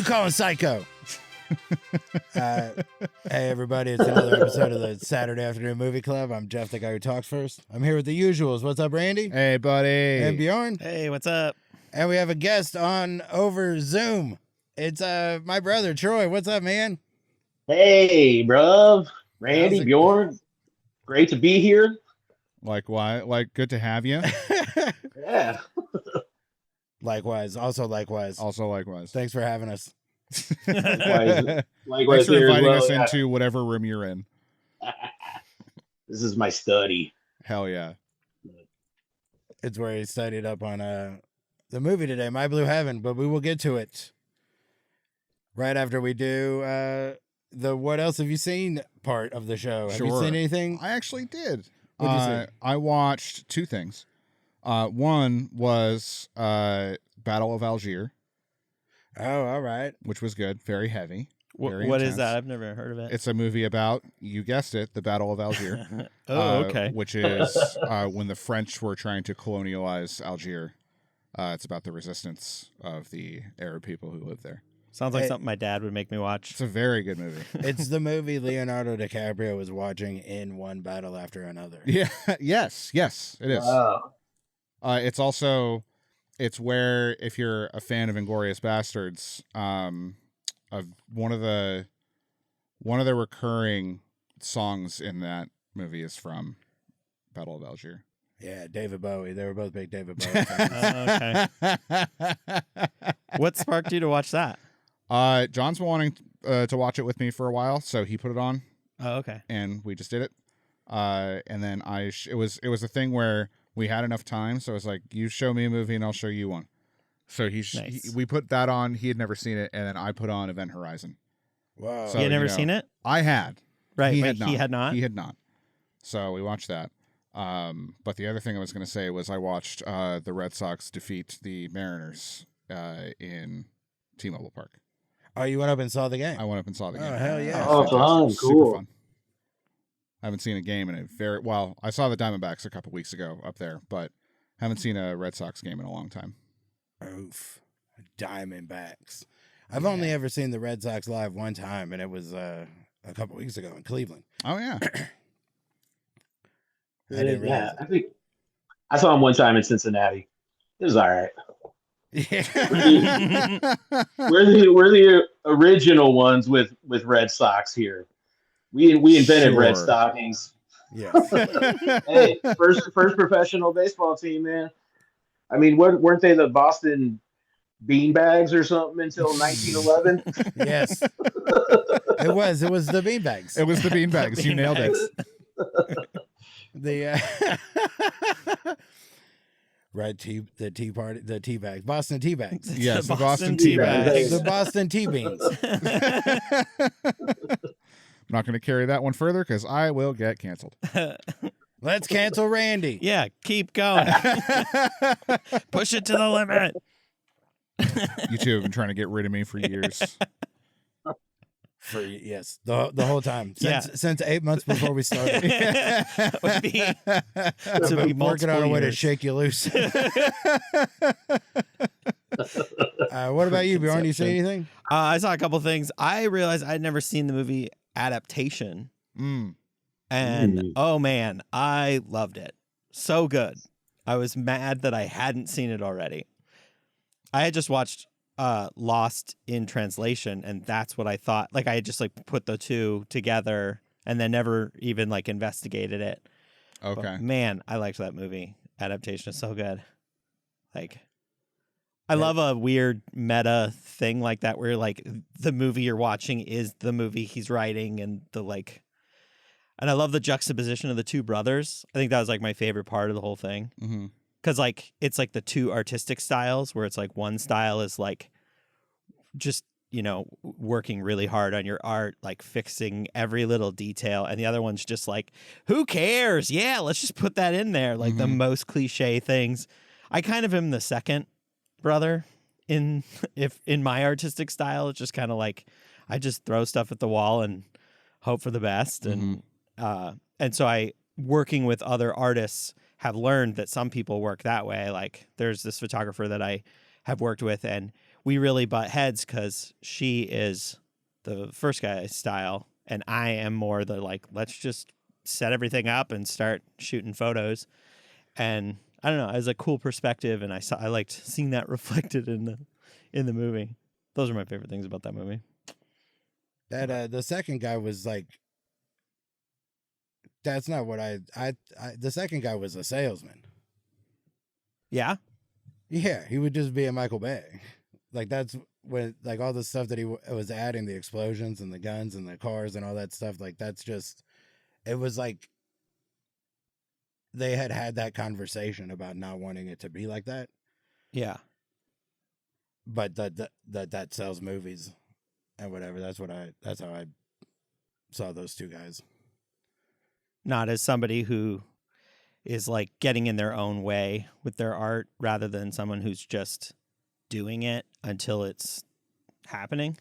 call him Psycho. Hey, everybody. It's another episode of the Saturday Afternoon Movie Club. I'm Geoff, the guy who talks first. I'm here with the usuals. What's up, Randy? Hey, buddy. And Bjorn. Hey, what's up? And we have a guest on over Zoom. It's my brother, Troy. What's up, man? Hey, bruv. Randy, Bjorn. Great to be here. Likewise. Good to have you. Yeah. Likewise. Also likewise. Thanks for having us. Likewise Thanks for here as inviting well, us yeah. into whatever room you're in. This is my study. Hell yeah. It's where he studied up on the movie today, My Blue Heaven, but we will get to it right after we do the what else have you seen part of the show. Have you Sure. seen anything? I actually did. What'd you see? I watched two things. One was Battle of Algiers, Oh, all right. which was good. Very heavy. Very What is intense. that? I've never heard of it. It's a movie about, you guessed it, the Battle of Algiers. Okay. Which is when the French were trying to colonialize Algiers. It's about the resistance of the Arab people who live there. Sounds like something my dad would make me watch. It's a very good movie. It's the movie Leonardo DiCaprio was watching in one battle after another. Yeah. Yes, it is. Wow. It's where, if you're a fan of Inglourious Bastards, of one of the recurring songs in that movie is from Battle of Algiers. Yeah, David Bowie. They were both big David Bowie fans. Okay. What sparked you to watch that? John's been wanting to watch it with me for a while, so he put it on, Oh, okay. and we just did it. And then it was a thing where we had enough time, so it was like, you show me a movie and I'll show you one. So Nice. we put that on. He had never seen it, and then I put on Event Horizon. Wow. So, You had never you know, seen it? I had. Right. He Wait, had not. he had not? He had not. So we watched that. But the other thing I was going to say was I watched the Red Sox defeat the Mariners in T-Mobile Park. Oh, you went up and saw the game? I went up and saw the game. Oh, hell yeah. Oh, Fantastic. fun. Super Cool. fun. I haven't seen a game in I saw the Diamondbacks a couple weeks ago up there, but haven't seen a Red Sox game in a long time. Oof. Diamondbacks. I've only ever seen the Red Sox live one time, and it was a couple weeks ago in Cleveland. Oh, yeah. I didn't realize Yeah, I think I saw him one time in Cincinnati. It was all right. Yeah. We're the original ones with Red Sox here. We invented red Sure. stockings. Yeah. Hey, first professional baseball team, man. I mean, weren't they the Boston Beanbags or something until 1911? Yes. It was the beanbags. It was the Beanbags. You nailed it. The the tea party, the tea bags, Boston tea bags, Yes, the Boston tea Teabags. bags. the Boston tea beans. I'm not going to carry that one further because I will get canceled. Let's cancel Randy. Yeah, keep going. Push it to the limit. You two have been trying to get rid of me for years. For yes, the whole time Yeah. since 8 months before we started. That would be I've to be been working on a multiple way to years. shake you loose. What about you, Bjorn? You see anything? I saw a couple things. I realized I'd never seen the movie Adaptation. Mm. And oh man, I loved it. So good. I was mad that I hadn't seen it already. I had just watched Lost in Translation, and that's what I thought. Like I had just put the two together and then never even investigated it. Okay. But, man, I liked that movie. Adaptation is so good. I love a weird meta thing like that where the movie you're watching is the movie he's writing, and and I love the juxtaposition of the two brothers. I think that was my favorite part of the whole thing. Mm-hmm. Because it's the two artistic styles where it's one style is just, working really hard on your art, fixing every little detail. And the other one's just who cares? Yeah, let's just put that in there. The most cliche things. I kind of am the second brother in my artistic style. It's just kind of I just throw stuff at the wall and hope for the best. And so I, working with other artists, have learned that some people work that way. There's this photographer that I have worked with, and we really butt heads because she is the first guy style, and I am more the like, let's just set everything up and start shooting photos. And I don't know, it was a cool perspective, and I liked seeing that reflected in the movie. Those are my favorite things about that movie. That the second guy was like, that's not what I the second guy was a salesman. Yeah. Yeah, he would just be a Michael Bay. Like that's when like all the stuff that he was adding, the explosions and the guns and the cars and all that stuff. Like that's just, it was like they had that conversation about not wanting it to be like that. Yeah. But that sells movies and whatever. That's how I saw those two guys. Not as somebody who is like getting in their own way with their art rather than someone who's just doing it until it's happening.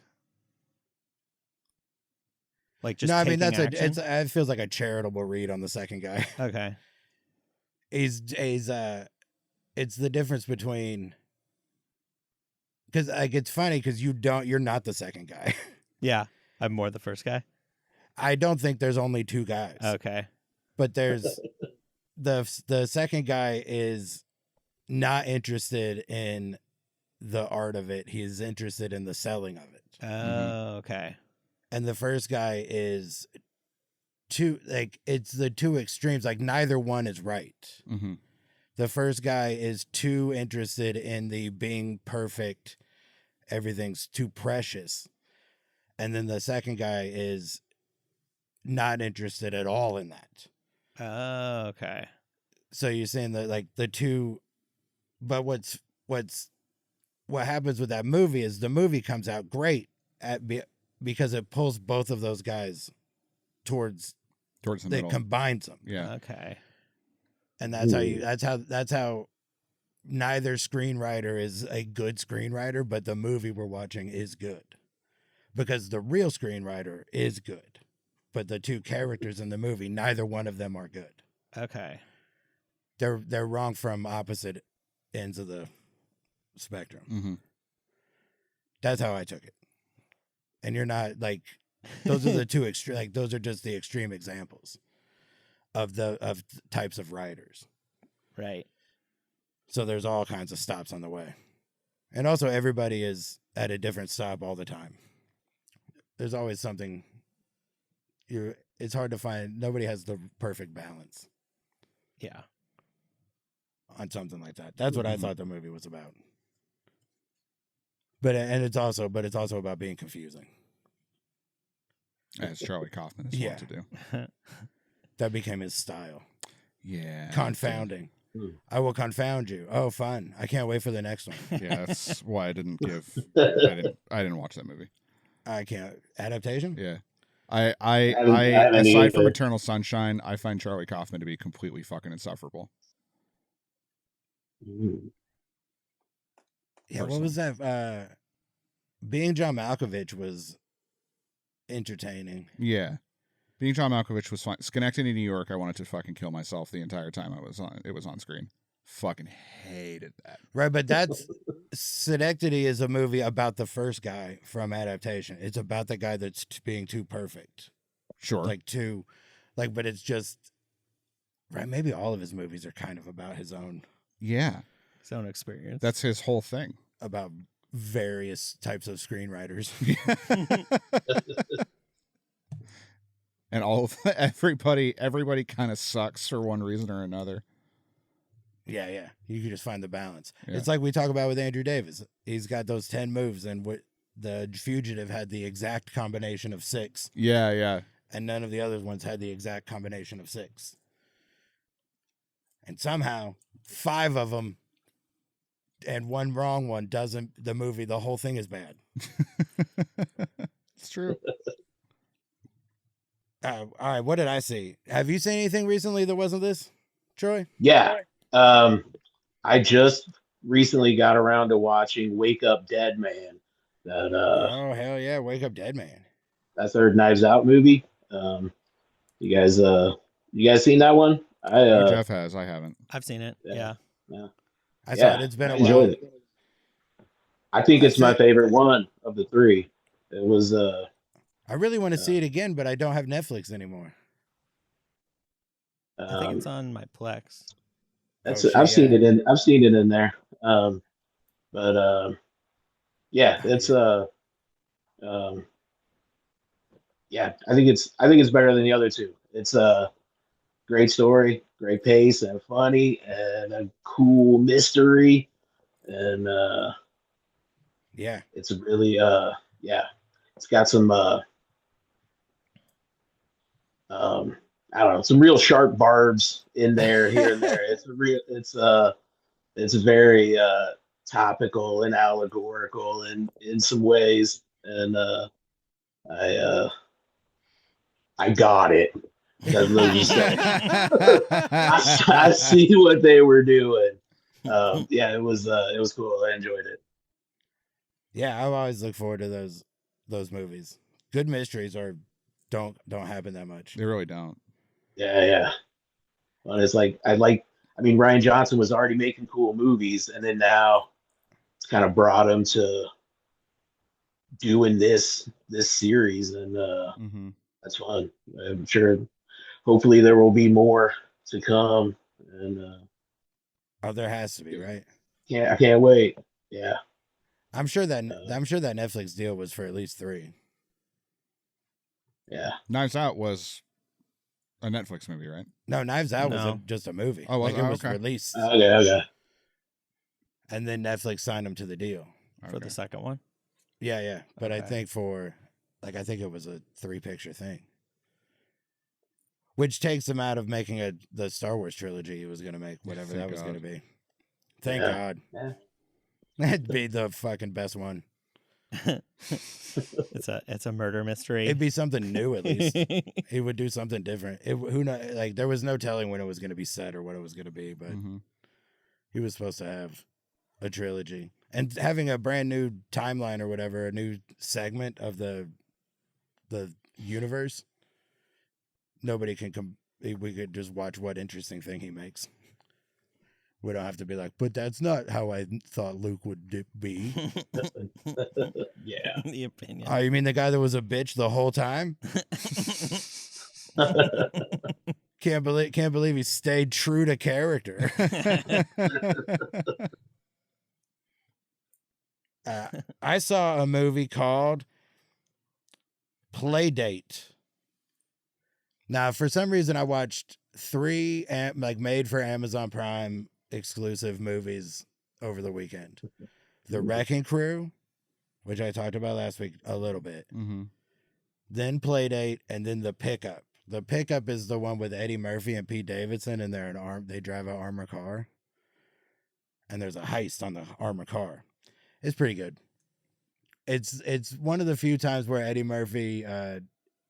Like just no, I mean taking action? it feels like a charitable read on the second guy. Okay. It's the difference between, because like it's funny because you're not the second guy. Yeah. I'm more the first guy. I don't think there's only two guys. Okay. But there's the second guy is not interested in the art of it. He's interested in the selling of it. Oh, okay. And the first guy is it's the two extremes. Like neither one is right. Mm-hmm. The first guy is too interested in the being perfect. Everything's too precious. And then the second guy is not interested at all in that. Oh, okay. So you're saying that like the two, but what happens with that movie is the movie comes out great because it pulls both of those guys towards the it middle. Combines them. Yeah. Okay. And that's how neither screenwriter is a good screenwriter, but the movie we're watching is good because the real screenwriter is good, but the two characters in the movie, neither one of them are good. Okay. They're wrong from opposite ends of the spectrum. Mm-hmm. That's how I took it. And you're not like, those are the two extreme, like those are just the extreme examples of types of writers. Right. So there's all kinds of stops on the way. And also everybody is at a different stop all the time. There's always something it's hard to find. Nobody has the perfect balance. Yeah. On something like that. That's what I thought the movie was about. But it's also about being confusing. As Charlie Kaufman is wont to do. That became his style. Yeah. Confounding. I will confound you. Oh, fun. I can't wait for the next one. Yeah, that's why I didn't watch that movie. I can't. Adaptation? Yeah. I haven't aside either. from Eternal Sunshine, I find Charlie Kaufman to be completely fucking insufferable. Yeah, what was that? Being John Malkovich was entertaining. Yeah. Being John Malkovich was fine. Schenectady, New York, I wanted to fucking kill myself the entire time it was on screen. Fucking hated that. Right, but that's Schenectady is a movie about the first guy from Adaptation. It's about the guy that's being too perfect. Sure. But it's just right. Maybe all of his movies are kind of about his own. Yeah. His own experience. That's his whole thing. About various types of screenwriters. And all of everybody kind of sucks for one reason or another. Yeah. You can just find the balance. Yeah. It's like we talk about with Andrew Davis. He's got those 10 moves, and the Fugitive had the exact combination of 6. Yeah. And none of the other ones had the exact combination of 6. And somehow 5 of them and one wrong one doesn't, the whole thing is bad. It's true. All right, what did I see? Have you seen anything recently that wasn't this, Troy? Yeah. I just recently got around to watching Wake Up Dead Man. Oh hell yeah, Wake Up Dead Man. That's our Knives Out movie. You guys seen that one? Jeff has. I haven't. I've seen it. Yeah. I saw it. It's been a while. Enjoyed it. I think it's That's my it. favorite one of the three. It was I really want to see it again, but I don't have Netflix anymore. I think it's on my Plex. that's Oh, shit, I've seen yeah. I've seen it in there. But yeah, it's um, yeah, I think it's better than the other two. It's a great story, great pace, and funny, and a cool mystery, and Yeah. it's really yeah, it's got some um I don't know, some real sharp barbs in there here and there. It's very topical and allegorical in some ways, and I uh I got it. As Logan said. I see what they were doing. Yeah, it was cool. I enjoyed it. Yeah, I've always looked forward to those movies. Good mysteries don't happen that much. They really don't. Yeah, yeah. Well, it's like I mean, Ryan Johnson was already making cool movies, and then now it's kind of brought him to doing this series, and Mm-hmm. that's fun. I'm sure. Hopefully, there will be more to come, and Oh, there has to be, right? I can't wait. Yeah. I'm sure that Netflix deal was for at least 3. Yeah. Knives Out was a Netflix movie, right? No, Knives Out was No. just a movie. Oh, was like it? it was Okay. released, Okay. and then Netflix signed him to the deal. For the second one. Yeah, yeah. But I Okay. think I think it was a 3-picture thing, which takes him out of making the Star Wars trilogy he was going to make, whatever Thank that was God. going to be. Thank Yeah. God. Yeah. That'd be the fucking best one. It's a murder mystery. It'd be something new at least. He would do something different. Who knows? Like there was no telling when it was going to be set or what it was going to be, but Mm-hmm. he was supposed to have a trilogy and having a brand new timeline or whatever, a new segment of the universe. Nobody can come. We could just watch what interesting thing he makes. We don't have to be like, but that's not how I thought Luke would be. Yeah. The opinion. Oh, you mean the guy that was a bitch the whole time? Can't believe he stayed true to character. I saw a movie called Playdate. Now, for some reason, I watched 3 like made for Amazon Prime exclusive movies over the weekend. The Wrecking Crew, which I talked about last week a little bit. Mm-hmm. Then Playdate, and then The Pickup. The Pickup is the one with Eddie Murphy and Pete Davidson, and they drive an armored car, and there's a heist on the armored car. It's pretty good. It's one of the few times where Eddie Murphy,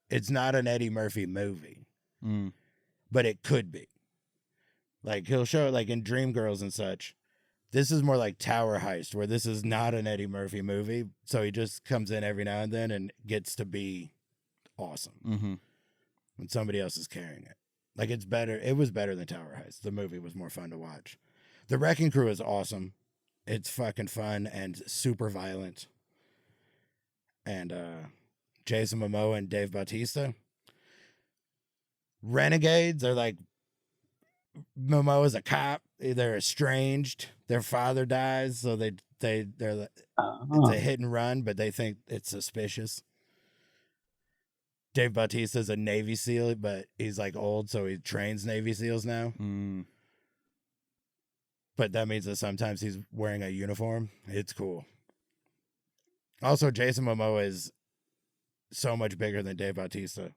it's not an Eddie Murphy movie, Mm. but it could be. Like he'll show it like in Dreamgirls and such. This is more like Tower Heist, where this is not an Eddie Murphy movie, so he just comes in every now and then and gets to be awesome Mm-hmm. when somebody else is carrying it. Like it's better. It was better than Tower Heist. The movie was more fun to watch. The Wrecking Crew is awesome. It's fucking fun and super violent. And Jason Momoa and Dave Bautista. Renegades are like Momoa's a cop. They're estranged. Their father dies, so they're like, it's a hit and run, but they think it's suspicious. Dave Bautista's a Navy SEAL, but he's like old, so he trains Navy SEALs now. Mm. But that means that sometimes he's wearing a uniform. It's cool. Also, Jason Momoa is so much bigger than Dave Bautista.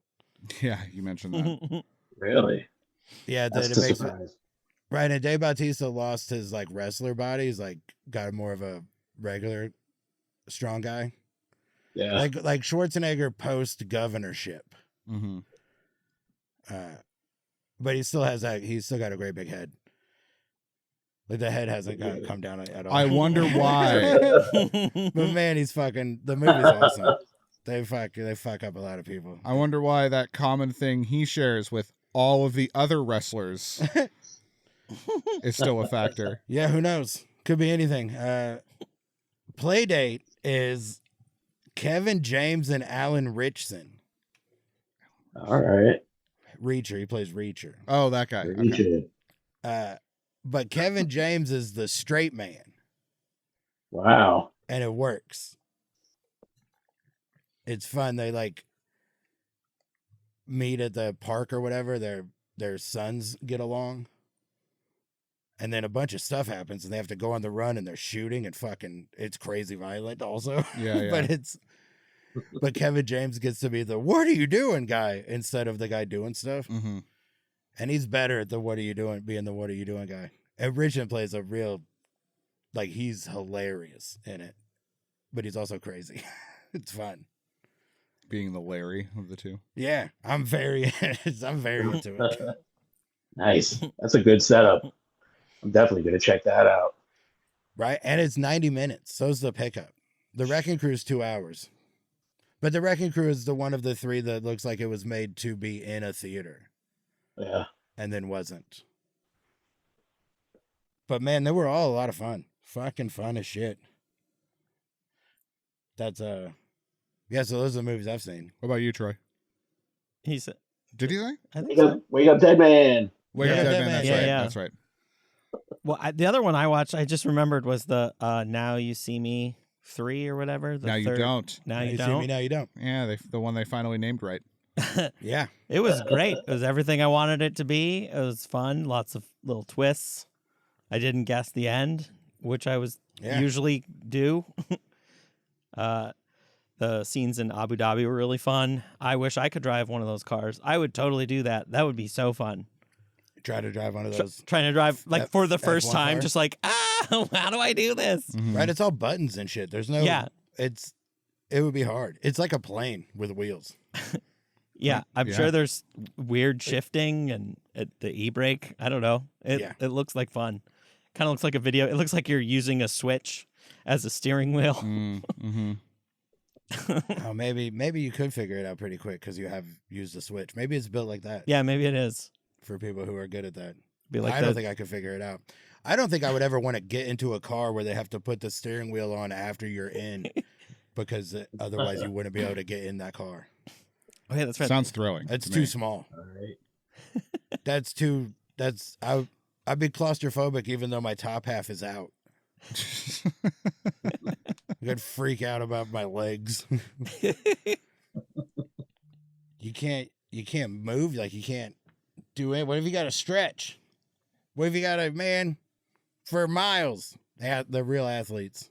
Yeah, you mentioned that. Really? Yeah, That's that the it makes surprise. right. And Dave Bautista lost his like wrestler body. He's like got more of a regular strong guy. Yeah. Like Schwarzenegger post governorship. Mm-hmm. But he still has that. He's still got a great big head. Like the head hasn't come down at all. I wonder why. But man, he's fucking. The movie's awesome. They fuck up a lot of people. I wonder why that common thing he shares with all of the other wrestlers is still a factor. Yeah, who knows? Could be anything. Playdate is Kevin James and Alan Richson. All right. Reacher. He plays Reacher. Oh, that guy. Okay. But Kevin James is the straight man. Wow. And it works. It's fun. They like meet at the park or whatever. Their sons get along. And then a bunch of stuff happens and they have to go on the run and they're shooting and fucking it's crazy violent also. Yeah. But Kevin James gets to be the what are you doing guy instead of the guy doing stuff. Mm-hmm. And he's better at the what are you doing being the what are you doing guy. And Richmond plays a real like he's hilarious in it. But he's also crazy. It's fun. Being the Larry of the two. Yeah, I'm very into it. Nice. That's a good setup. I'm definitely going to check that out. Right? And it's 90 minutes. So's the pickup. The Wrecking Crew is 2 hours. But the Wrecking Crew is the one of the three that looks like it was made to be in a theater. Yeah. And then wasn't. But man, they were all a lot of fun. Fucking fun as shit. That's yeah, so those are the movies I've seen. What about you, Troy? He said, Did he say? I think so. Wake up, Dead Man. Wake Up Dead Man. That's Yeah, right. yeah. That's right. Well, the other one I watched, I just remembered was the Now You See Me 3 or whatever. The Now you third. don't. Now you see don't. me, now you don't. Yeah, the one they finally named right. Yeah. It was great. It was everything I wanted it to be. It was fun. Lots of little twists. I didn't guess the end, which I was usually do. The scenes in Abu Dhabi were really fun. I wish I could drive one of those cars. I would totally do that. That would be so fun. Try to drive one of those. Trying to drive like for the first F1 time, car? just like, how do I do this? Mhm. Right? It's all buttons and shit. There's no it would be hard. It's like a plane with wheels. Yeah, I'm Yeah. sure there's weird shifting and the e-brake. I don't know. It looks like fun. Kind of looks like a video. It looks like you're using a switch as a steering wheel. Mm-hmm. Oh, maybe you could figure it out pretty quick because you have used the switch. Maybe it's built like that. Yeah, maybe it is. For people who are good at that. Be like I don't think I could figure it out. I don't think I would ever want to get into a car where they have to put the steering wheel on after you're in because otherwise you wouldn't be able to get in that car. Oh, yeah, that's right. Sounds thrilling. That's to too me. small. All right. I'd be claustrophobic even though my top half is out. I'd freak out about my legs. You can't move, like you can't do it. What if you got to stretch? What if you got to, man, for miles? The real athletes.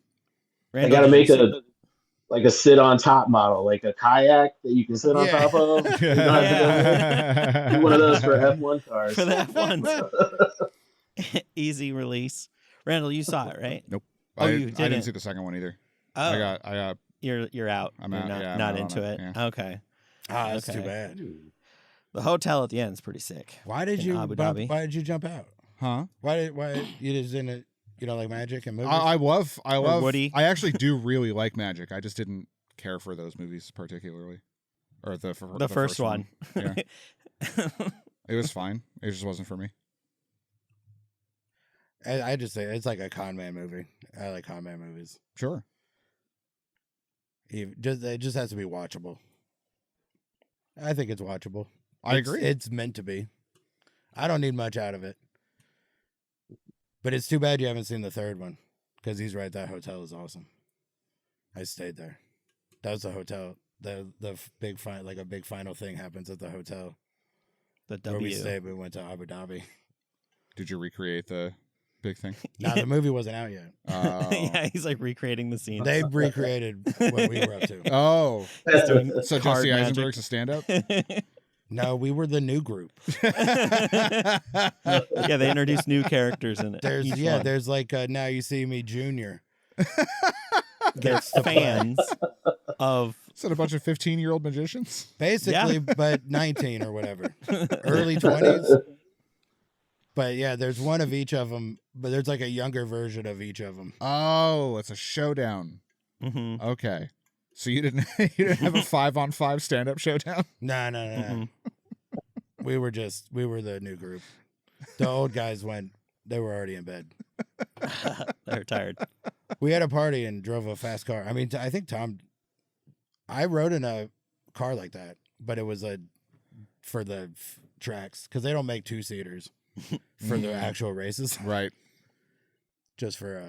I got to make a sit on top model, like a kayak that you can sit on top of. You don't have to go do one of those for F1 cars. For the F1s. Easy release. Randall, you saw it, right? Nope. Oh, I you didn't didn't? see the second one either. Oh, I got. you're out. I'm You're out. Not, Yeah, I'm not out on into it. it. Yeah. Okay. Ah, that's Okay. too bad. The hotel at the end is pretty sick. Why did In you Abu Dhabi. why did you jump out? Huh? Why you just didn't you don't like magic and movies? I love. Woody. I actually do really like magic. I just didn't care for those movies particularly, or the first one. Yeah, it was fine. It just wasn't for me. I just say it's like a con man movie. I like con man movies. Sure. It just has to be watchable. I think it's watchable. I agree. It's meant to be. I don't need much out of it. But it's too bad you haven't seen the third one. Because he's right, that hotel is awesome. I stayed there. That was the hotel. The big a big final thing happens at the hotel. The Where we W. stayed, we went to Abu Dhabi. Did you recreate the big thing? Nah, the movie wasn't out yet. Yeah, he's like recreating the scene. They recreated what we were up to. Oh, He's doing so card Jesse magic. Eisenberg's a stand-up? No, we were the new group. Yeah, they introduced new characters in it. There's like Now You See Me Junior. They're fans of Is that a bunch of 15-year-old magicians? Basically, but 19 or whatever. Early 20s. But yeah, there's one of each of them, but there's like a younger version of each of them. Oh, it's a showdown. Mhm. Okay. So you didn't have a 5-on-5 stand-up showdown? No. Mhm. We were the new group. The old guys they were already in bed. They're tired. We had a party and drove a fast car. I mean, I think I rode in a car like that, but it was for the tracks because they don't make 2-seaters for the actual races. Right. Just for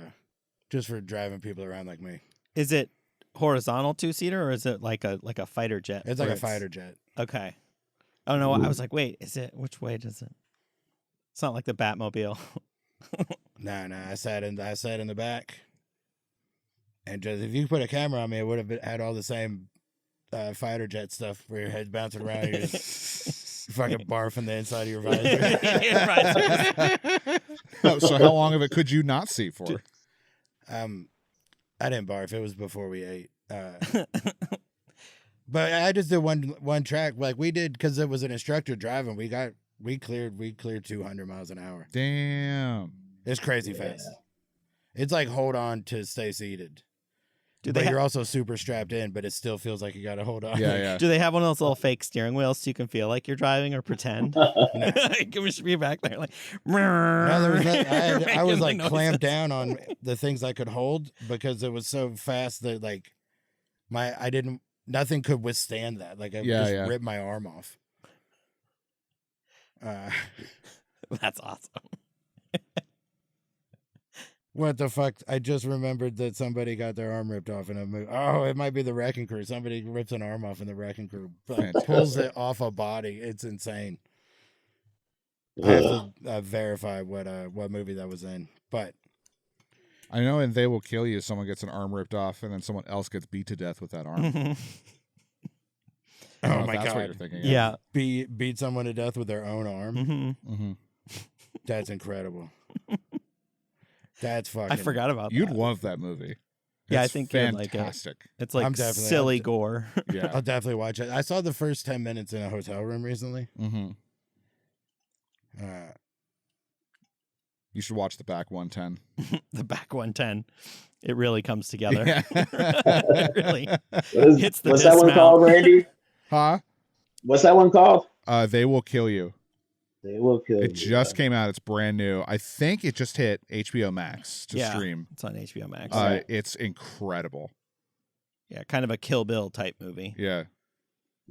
driving people around like me. Is it horizontal 2-seater or is it like a fighter jet? It's like a fighter jet. Okay. I don't know. I was like, wait, which way does it? It's not like the Batmobile. No. I sat in the back, and just if you put a camera on me, it would have had all the same fighter jet stuff where your head's bouncing around, and you just fucking barf in the inside of your visor. So how long of it could you not see for? I didn't barf. It was before we ate. But I just did one track like we did because it was an instructor driving. We cleared 200 miles an hour. Damn. It's crazy fast. It's like hold on to stay seated. But you're also super strapped in, but it still feels like you got to hold on. Yeah. Do they have one of those little fake steering wheels so you can feel like you're driving or pretend? Can we just be back there like? No, there was I was like noises. clamped down on the things I could hold because it was so fast that like nothing could withstand that. Like I just ripped my arm off. That's awesome. What the fuck? I just remembered that somebody got their arm ripped off in a movie. Oh, it might be the Wrecking Crew. Somebody rips an arm off in the Wrecking Crew, pulls it off a body. It's insane. I have to verify what movie that was in, but I know in They Will Kill You, someone gets an arm ripped off, and then someone else gets beat to death with that arm. Oh my that's god! what you're thinking of. Yeah. Beat someone to death with their own arm. Mm-hmm. That's incredible. That's fucking. I forgot about You'd that. love that movie. Yeah, It's I think you'd like it. fantastic. It's like I'm definitely- silly I'm- gore. Yeah. I'll definitely watch it. I saw the first 10 minutes in a hotel room recently. Mm-hmm. You should watch The Back 110. The back 110. It really comes together. Yeah. It really hits the What's that one dismount. called, Randy? Huh? What's that one called? They Will Kill You. They Will Kill It You. just came out. It's brand new. I think it just hit HBO Max to Yeah. stream. It's on HBO Max. It's incredible. Yeah, kind of a Kill Bill type movie. Yeah.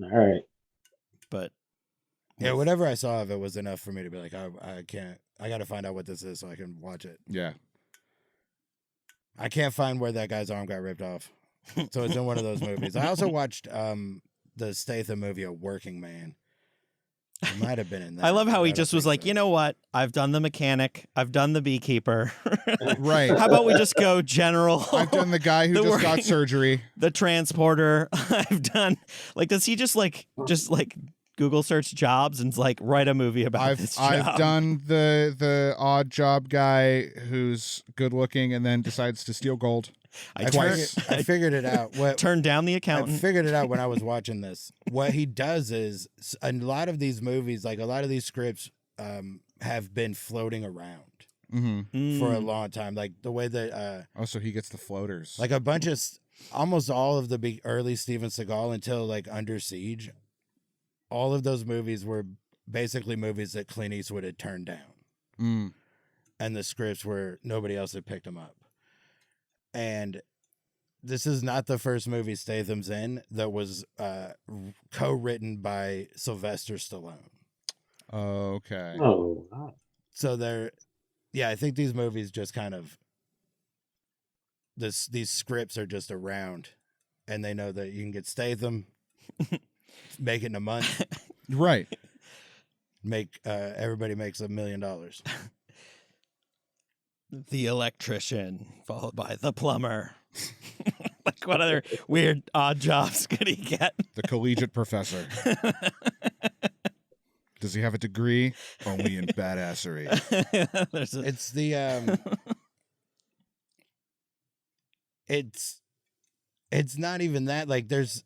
All right. But Yeah, whatever I saw of it was enough for me to be like, I can't. I got to find out what this is so I can watch it. Yeah. I can't find where that guy's arm got ripped off. So it's in one of those movies. I also watched the Statham movie, A Working Man. It might have been in that. I love how but he I just don't was think like, so. you know what? I've done the mechanic. I've done the beekeeper. Right. How about we just go general? I've done the guy who The just got working- surgery. the transporter. I've done does he just Google search jobs and write a movie about this job? I've done the odd job guy who's good looking and then decides to steal gold. I Twice. figured it out. Turned down the I accountant. figured it out when I was watching this. What he does is a lot of these movies, like a lot of these scripts, have been floating around Mm-hmm. for a long time. Like the way that, Oh, so he gets the floaters. like a bunch of, almost all of the big early Steven Seagal until like Under Siege, all of those movies were basically movies that Clint Eastwood had turned down, and the scripts were nobody else had picked them up. And this is not the first movie Statham's in that was co-written by Sylvester Stallone. Okay. Oh, wow. So I think these movies just kind of these scripts are just around, and they know that you can get Statham, make it in a month, Right. everybody makes $1 million. The electrician, followed by the plumber. Like, what other weird odd jobs could he get? The collegiate professor. Does he have a degree? Only in badassery. There's a, It's the it's not even that. Like there's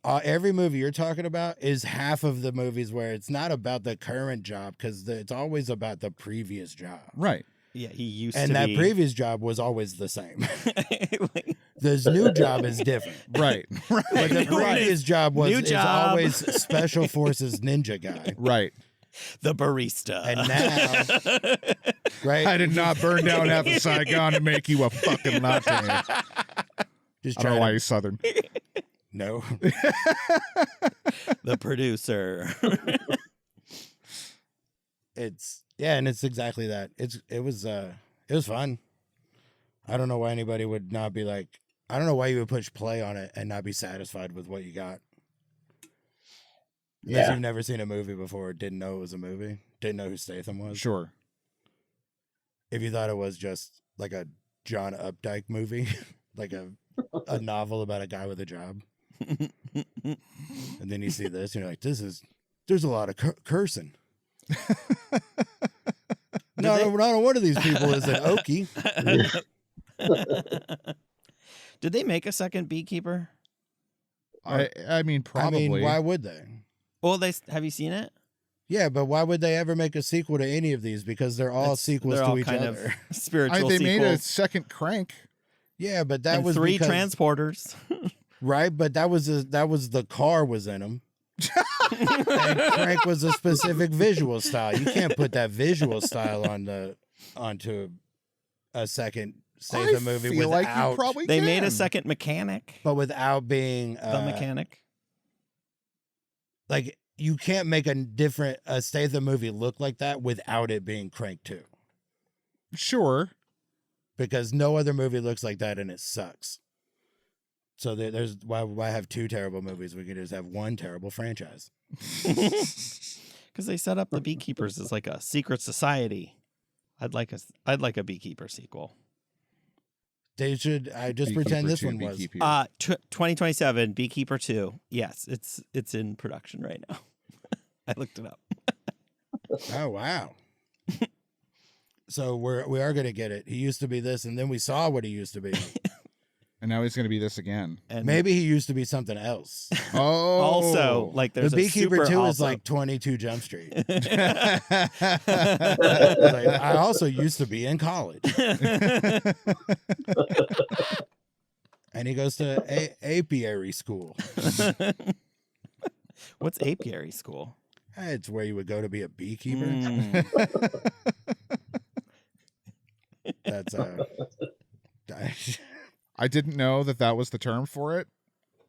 every movie you're talking about is half of the movies where it's not about the current job because it's always about the previous job. Right. yeah, he used And to that be. previous job was always the same. Like, This new job is different. Right. But the New one previous job new is job. always Special Forces ninja guy. Right. The barista. And now, right? I did not burn down half of Saigon to make you a fucking latte. Just I don't know trying why to, he's Southern. no. The producer. And it's exactly that. It was fun. I don't know why anybody would not be like, I don't know why you would push play on it and not be satisfied with what you got. Unless Yeah. you've never seen a movie before, didn't know it was a movie, didn't know who Statham was. Sure. If you thought it was just like a John Updike movie, like a novel about a guy with a job, and then you see this, and you're like, there's a lot of cursing. Not one of these people is an Okie. Did they make a second Beekeeper? I mean, probably. I mean, why would they? Well, have you seen it? Yeah, but why would they ever make a sequel to any of these? Because they're all sequels They're to all each kind other. of spiritual they made a sequels. second Crank. Yeah, but that And was 3 because, transporters. right? But that was the car was in them. And Crank was a specific visual style. You can't put that visual style onto a second Statham movie feel without, like you probably They made a can. second Mechanic. but without being The Mechanic. like you can't make a Statham movie look like that without it being Crank 2. Sure. Because no other movie looks like that and it sucks. So there's why have 2 terrible movies? We could just have 1 terrible franchise. Because they set up the Beekeepers as like a secret society. I'd like a Beekeeper sequel. They should. I just Beekeeper pretend this 2, one was. Beekeeper. 2027 Beekeeper 2. Yes, it's in production right now. I looked it up. Oh wow. So we are gonna get it. He used to be this, and then we saw what he used to be. And now he's going to be this again. And Maybe he used to be something else. Oh. also, like there's The Beekeeper a super 2 is also. like 22 Jump Street. Like, I also used to be in college. And he goes to apiary school. What's apiary school? It's where you would go to be a beekeeper. Mm. That's I didn't know that was the term for it.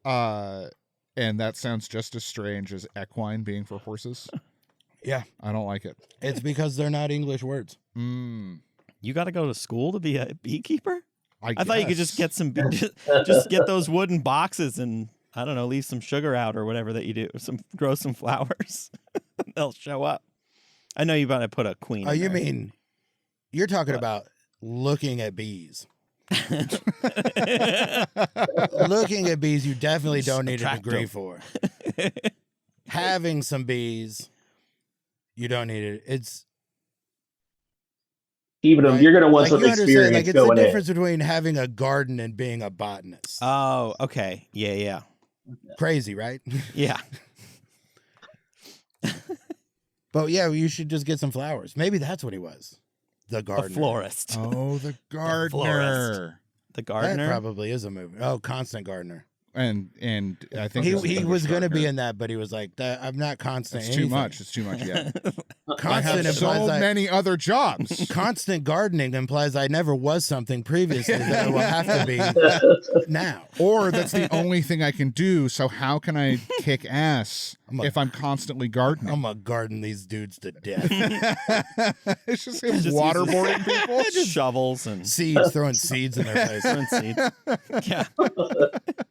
And that sounds just as strange as equine being for horses. yeah. I don't like it. It's because they're not English words. You got to go to school to be a beekeeper? I guess. thought you could just get just get those wooden boxes and I don't know, leave some sugar out or whatever that you do. Grow some flowers. They'll show up. I know you about to put a queen. Oh, in you there. mean you're talking about looking at bees? Looking at bees, you definitely don't need a Attract degree them. for. Having some bees, you don't need it. It's Even right? you're going to want like, some you understand, experience like it's going the in. difference between having a garden and being a botanist. Oh, okay. Yeah. Crazy, right? Yeah. But yeah, you should just get some flowers. Maybe that's what he was. The A gardener. florist. Oh, the gardener. florist. The gardener. That probably is a movie. Oh, Constant Gardener. And I think this is He the was going to be gardener. in that, but he was like, I'm not constant. It's too much. It's too much. Yeah. I Constant have implies so many other jobs. constant gardening implies I never was something previously that I will have to be now. Or that's the only thing I can do. So how can I kick ass if I'm constantly gardening? I'm gonna garden these dudes to death. It's just him Just waterboarding people. Just shovels and Seeds, throwing seeds in their face, throwing seeds. Yeah.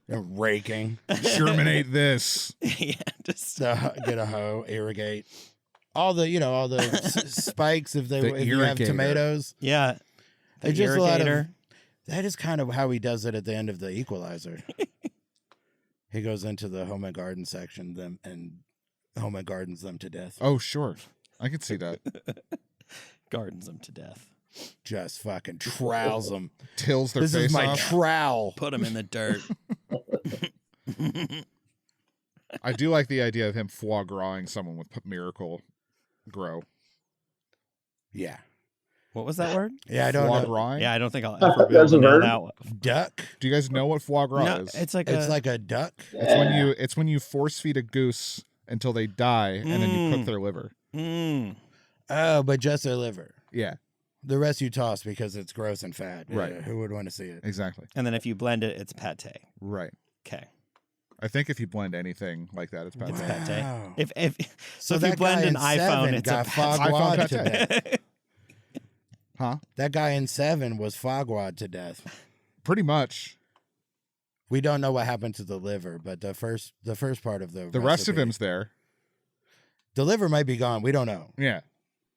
and raking. Germinate this. Yeah. Just Get a hoe, irrigate. All the spikes if The you have irrigator. tomatoes. yeah. The It's just a lot of. irrigator. That is kind of how he does it at the end of The Equalizer. He goes into the home and garden section and home and gardens them to death. Oh, sure. I could see that. Gardens them to death. Just fucking trowels them. Tills their This face is my off. trowel. Put them in the dirt. I do like the idea of him foie gras-ing someone with Miracle Grow. Yeah. What was that word? Yeah, I don't Foie know. gras? Yeah, I don't think I'll ever be able That's to a know verb? that one. Duck. Do you guys know what foie gras No, is? it's like It's like a duck. It's when you force feed a goose until they die and then you cook their liver. Mm. Oh, but just their liver. Yeah, The rest you toss because it's gross and fat. Right. Who would want to see it? exactly. And then if you blend it, it's pate. Right. Okay. I think if you blend anything like that, it's pate. It's pate. Wow. If So if you that blend guy an in iPhone, Seven it's got a fogwad iPhone to death. pate. Huh? That guy in Seven was fogwad to death. Pretty much. We don't know what happened to the liver, but the first part of the Rest of recipe- him's there. the liver might be gone. We don't know. Yeah.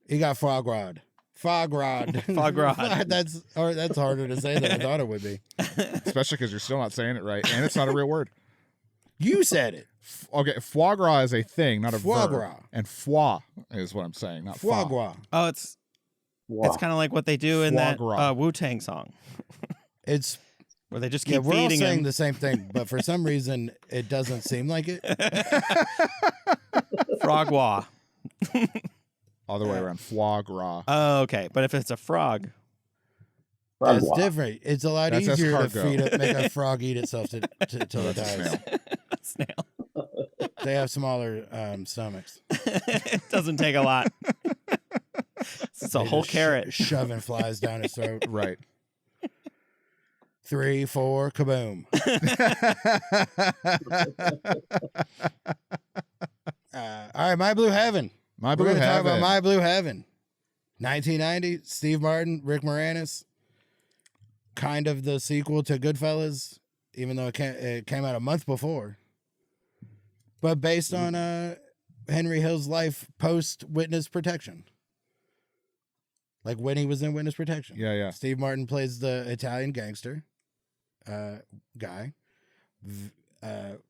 He got fogwad. Fogwad. Fogwad. That's harder to say than I thought it would be. Especially because you're still not saying it right, and it's not a real word. You said it. Okay, foie gras is a thing, not a Foie verb. gras. And foie is what I'm saying, not foie. Fogwad. Oh, it's Wow. kind of like what they do in Foie that gras. Wu-Tang song It's where they just yeah. keep We're all feeding saying him. the same thing, but for some reason it doesn't seem like it. Frogwa. All the way around. Foie gras. Oh, okay. But if it's a frog, That's Wow. different. It's a lot That's easier to escargot. make a frog eat itself till it That's a dies. snail. snail. They have smaller stomachs. It doesn't take a lot. It's a They whole just carrot. shoving flies down his throat. Right. 3, 4, kaboom. All right, My Blue Heaven. My We're Blue going to talk Heaven. about My Blue Heaven. 1990, Steve Martin, Rick Moranis. Kind of the sequel to Goodfellas, even though it came out a month before. But based on Henry Hill's life post witness protection. Like when he was in witness protection. Yeah, yeah. Steve Martin plays the Italian gangster guy.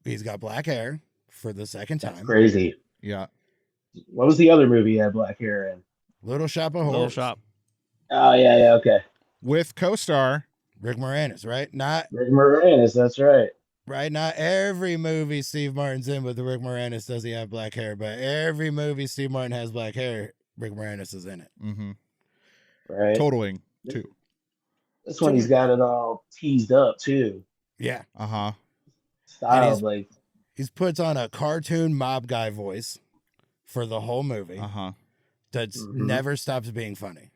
He's got black hair for the second That's time. crazy. Yeah. What was the other movie he had black hair in? Little Shop of Horrors. Little shop. Oh, yeah, okay. With co-star. Rick Moranis, right? Not Rick Moranis, that's right. right. Not every movie Steve Martin's in with Rick Moranis does he have black hair, but every movie Steve Martin has black hair, Rick Moranis is in it. Mm-hmm. Right. Totaling, too. This one, he's got it all teased up, too. Yeah. Uh-huh. Styled, like, He's puts on a cartoon mob guy voice for the whole movie Uh-huh. that Mhm. never stops being funny.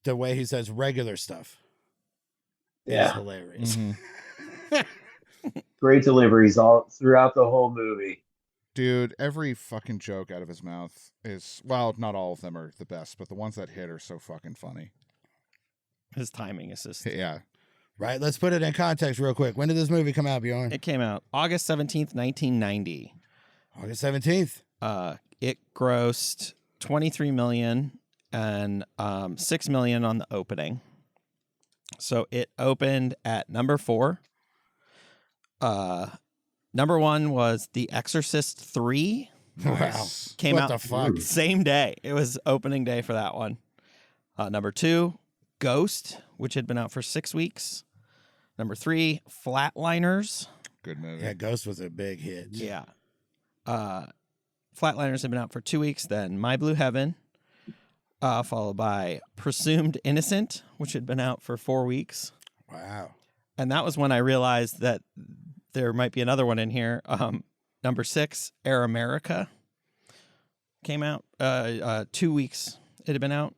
The way he says regular stuff is yeah. hilarious. Mhm. Great deliveries all throughout the whole movie. Dude, every fucking joke out of his mouth is, well, not all of them are the best, but the ones that hit are so fucking funny. His timing is just. Yeah. Right? Let's put it in context real quick. When did this movie come out, Bjorn? It came out August 17th, 1990. August 17th. It grossed 23 million and 6 million on the opening. So it opened at number 4. Number 1 was The Exorcist 3. Nice. Came What out the fuck? same day. It was opening day for that one. Number 2, Ghost, which had been out for 6 weeks. Number 3, Flatliners. Good movie. Yeah, Ghost was a big hit. Yeah. Flatliners had been out for 2 weeks. Then My Blue Heaven, followed by Presumed Innocent, which had been out for 4 weeks. Wow. And that was when I realized that there might be another one in here. Number 6, Air America, came out 2 weeks. It had been out.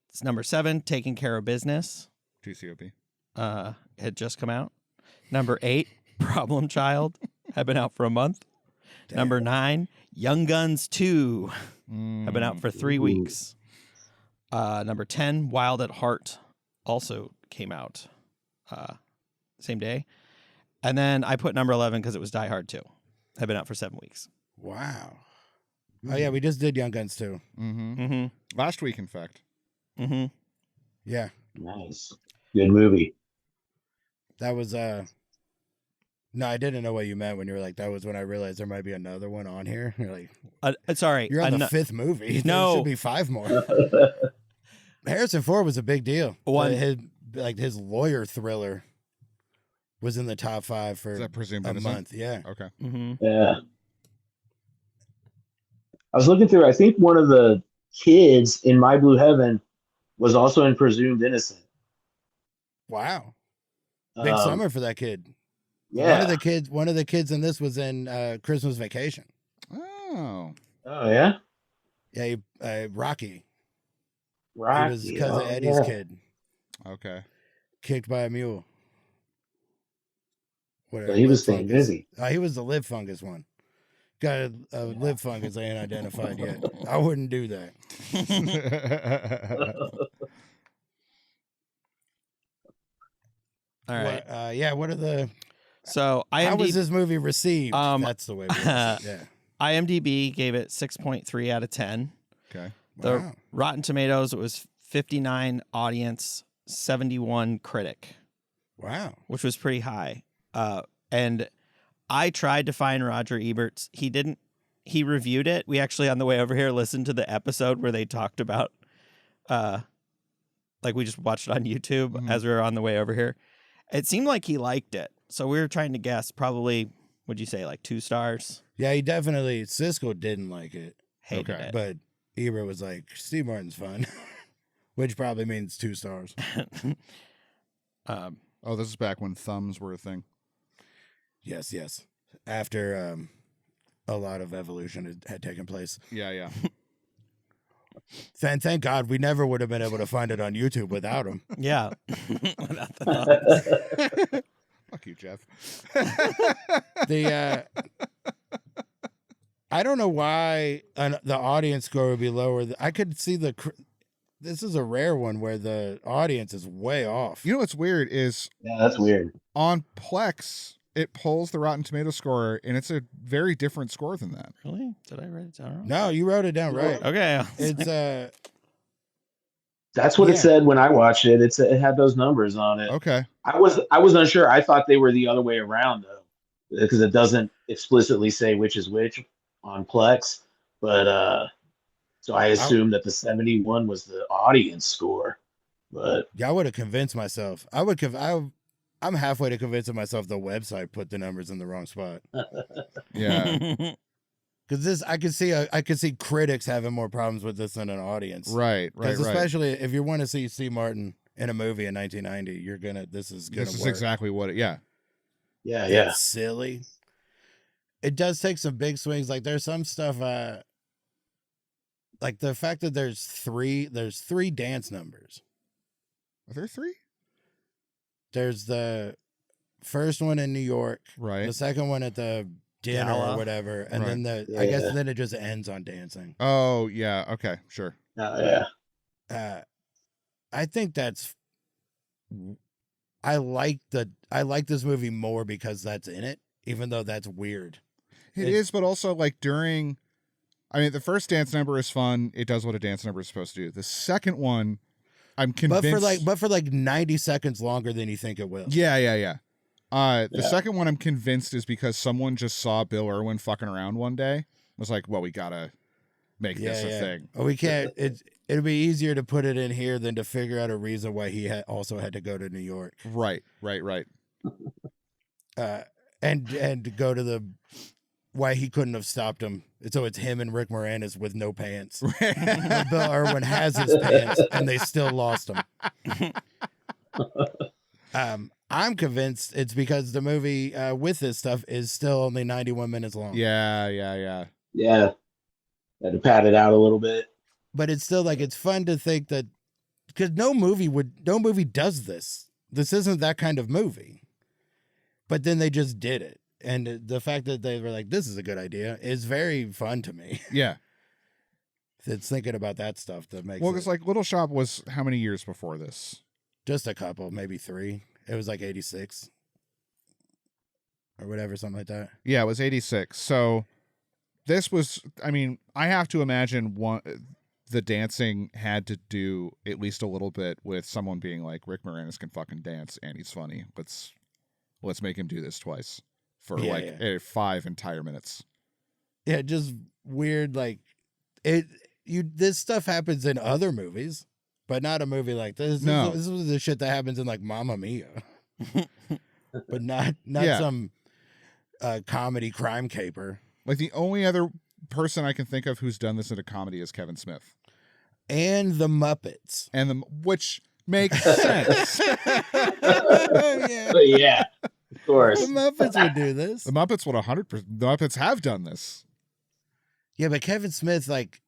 It's number 7, Taking Care of Business, TCOP. had just come out. Number 8, Problem Child, had been out for a month. Damn. Number 9, Young Guns 2, had been out for 3 Ooh. weeks. Number 10, Wild at Heart, also came out same day. And then I put number 11 because it was Die Hard 2. Had been out for 7 weeks. Wow. Oh, yeah, we just did Young Guns too. Mm-hmm. Mm-hmm. Last week, in fact. Mm-hmm. Yeah. Nice. Good movie. That was, no, I didn't know what you meant when you were like, that was when I realized there might be another one on here. You're like, Sorry. you're on the ano- 5th movie. No. There should be 5 more. Harrison Ford was a big deal. One- His lawyer thriller was in the top 5 for Is that Presumed a Innocent? month. Yeah. Okay. Mm-hmm. Yeah. I was looking through, I think one of the kids in My Blue Heaven was also in Presumed Innocent. Wow. Big summer for that kid. Yeah. One of the kids in this was in Christmas Vacation. Oh. Oh yeah, Yeah, Rocky. He was Rocky. cousin Oh Eddie's yeah. kid, Okay. kicked by a mule. So Whatever, he was lip staying fungus. busy. He was the lip fungus one. Got a lip fungus I ain't identified yet. I wouldn't do that. All right. Yeah. What are the? So How was IMDb, this movie received? That's the way we ask it. Yeah. IMDb gave it 6.3 out of 10. Okay. The Wow. Rotten Tomatoes, it was 59 audience, 71 critic, Wow. which was pretty high. And I tried to find Roger Ebert's. He didn't. He reviewed it. We actually, on the way over here, listened to the episode where they talked about, like we just watched it on YouTube as we were on the way over here. It seemed like he liked it. So we were trying to guess, probably, would you say like 2 stars? Yeah, he definitely. Siskel didn't like it, Hated Okay. it. but Ebert was like, Steve Martin's fun, which probably means 2 stars. Oh, this is back when thumbs were a thing. Yes, yes. After a lot of evolution had taken place. Yeah, yeah. Thank God we never would have been able to find it on YouTube without him. Yeah. Without the thumbs. Fuck you, Jeff. The I don't know why the audience score would be lower. I could see this is a rare one where the audience is way off. You know what's weird is Yeah, that's weird. on Plex, it pulls the Rotten Tomato score, and it's a very different score than that. Really? Did I write it down wrong? No, you wrote it down right. Okay. It's That's what Yeah. it said when I watched it. It had those numbers on it. Okay. I was unsure. I thought they were the other way around though, because it doesn't explicitly say which is which on Plex. But so I assumed that the 71 was the audience score. But yeah, I would have convinced myself. I'm halfway to convincing myself the website put the numbers in the wrong spot. Yeah. Because I could see critics having more problems with this than an audience. Right. Because especially if you want to see Steve Martin in a movie in 1990, this is gonna This is work. exactly what it. Yeah. yeah. It's silly. It does take some big swings. Like there's some stuff. Like the fact that there's three dance numbers. Are there 3? There's the first one in New York, Right. the second one at the dinner Gala. or whatever, and Right. then Yeah. I guess then it just ends on dancing. Oh, yeah. Okay. Sure. Yeah. I think I like this movie more because that's in it, even though that's weird. It is, but also like the first dance number is fun. It does what a dance number is supposed to do. The second one, I'm convinced. But for like 90 seconds longer than you think it will. Yeah. The Yeah. second one I'm convinced is because someone just saw Bill Irwin fucking around one day. Was like, well, we gotta make this a thing. Oh, we can't. It'd be easier to put it in here than to figure out a reason why he also had to go to New York. Right. And go to why he couldn't have stopped him. So it's him and Rick Moranis with no pants. But Bill Irwin has his pants, and they still lost him. I'm convinced it's because the movie with this stuff is still only 91 minutes long. Yeah. Yeah. Had to pad it out a little bit. But it's still like it's fun to think that because no movie does this. This isn't that kind of movie. But then they just did it. And the fact that they were like, this is a good idea is very fun to me. Yeah. It's thinking about that stuff that makes Well, it because like Little Shop was how many years before this? just a couple, maybe 3. It was like 86 or whatever, something like that. Yeah, it was 86. So this was, I have to imagine the dancing had to do at least a little bit with someone being like, Rick Moranis can fucking dance and he's funny. Let's make him do this twice for 5 entire minutes. Yeah, just weird. Like this stuff happens in other movies, but not a movie like this. No. This was the shit that happens in like Mamma Mia, but not some comedy crime caper. Like the only other person I can think of who's done this in a comedy is Kevin Smith. And the Muppets. Which makes sense. But yeah, of course. The Muppets would do this. The Muppets would 100%. The Muppets have done this. Yeah, but Kevin Smith, like,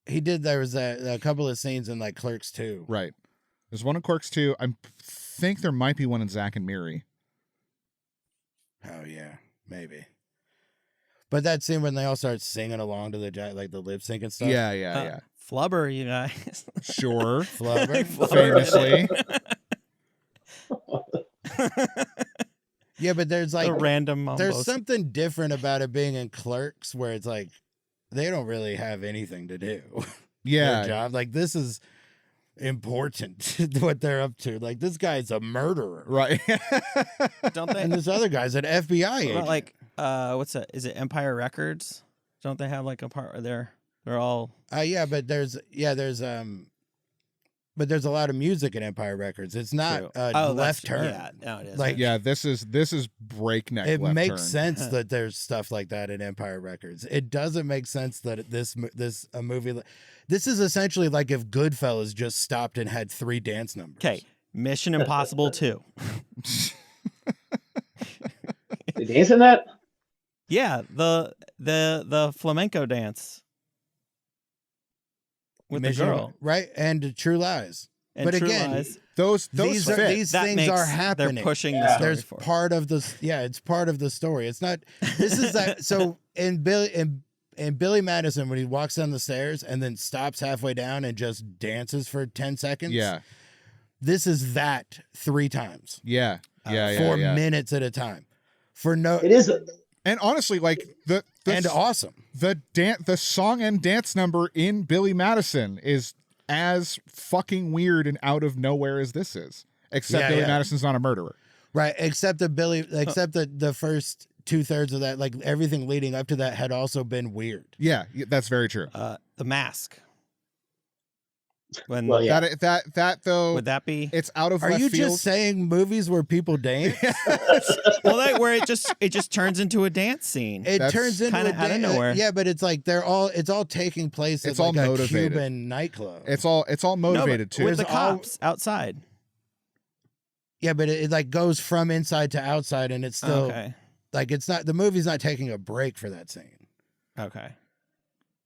there was a couple of scenes in like Clerks 2. Right. There's one in Clerks 2. I think there might be one in Zack and Miri. Oh yeah, maybe. But that scene when they all start singing along to like the lip sync and stuff. Yeah. Flubber, you guys. Sure. Flubber. Famously. Yeah, but there's like the random mumbos. there's something different about it being in Clerks where it's like they don't really have anything to do. Yeah. Their job. Like, this is important what they're up to. Like, this guy's a murderer. Right. Don't they? And this other guy's an FBI agent. Like, what's that? Is it Empire Records? Don't they have like a part where they're all? Yeah, but there's but there's a lot of music in Empire Records. It's not Left Turn. Yeah, no, it is. Like, Yeah, this is breakneck. it Left makes Turn. sense that there's stuff like that in Empire Records. It doesn't make sense that a movie. This is essentially like if Goodfellas just stopped and had 3 dance numbers. Okay, Mission Impossible 2. They dance in that? Yeah, the flamenco dance with Mission, the girl, right? And True Lies. and but True again, Lies. Those These fit. That things makes, are happening. They're pushing the Yeah. story There's forward. part of this. Yeah, it's part of the story. It's not. This is that. So in Billy Madison, when he walks down the stairs and then stops halfway down and just dances for 10 seconds. Yeah. This is that 3 times. Yeah. Yeah. For yeah. minutes at a time. For no. It is. And honestly, like and awesome. the song and dance number in Billy Madison is as fucking weird and out of nowhere as this is. Except Yeah, Billy yeah. Madison's not a murderer. Right. Except the first 2/3 of that, like everything leading up to that had also been weird. Yeah, that's very true. The Mask. When Well, yeah. That though, would that be? it's out of Are left you field. just saying movies where people dance? Well, where it just turns into a dance scene. It That's turns into kinda a out of nowhere. Yeah, but it's like it's all taking place It's at all like a motivated. Cuban nightclub. It's all motivated too. with the There's all- cops outside. Yeah, but it like goes from inside to outside, and it's still Okay. like it's not the movie's not taking a break for that scene. Okay.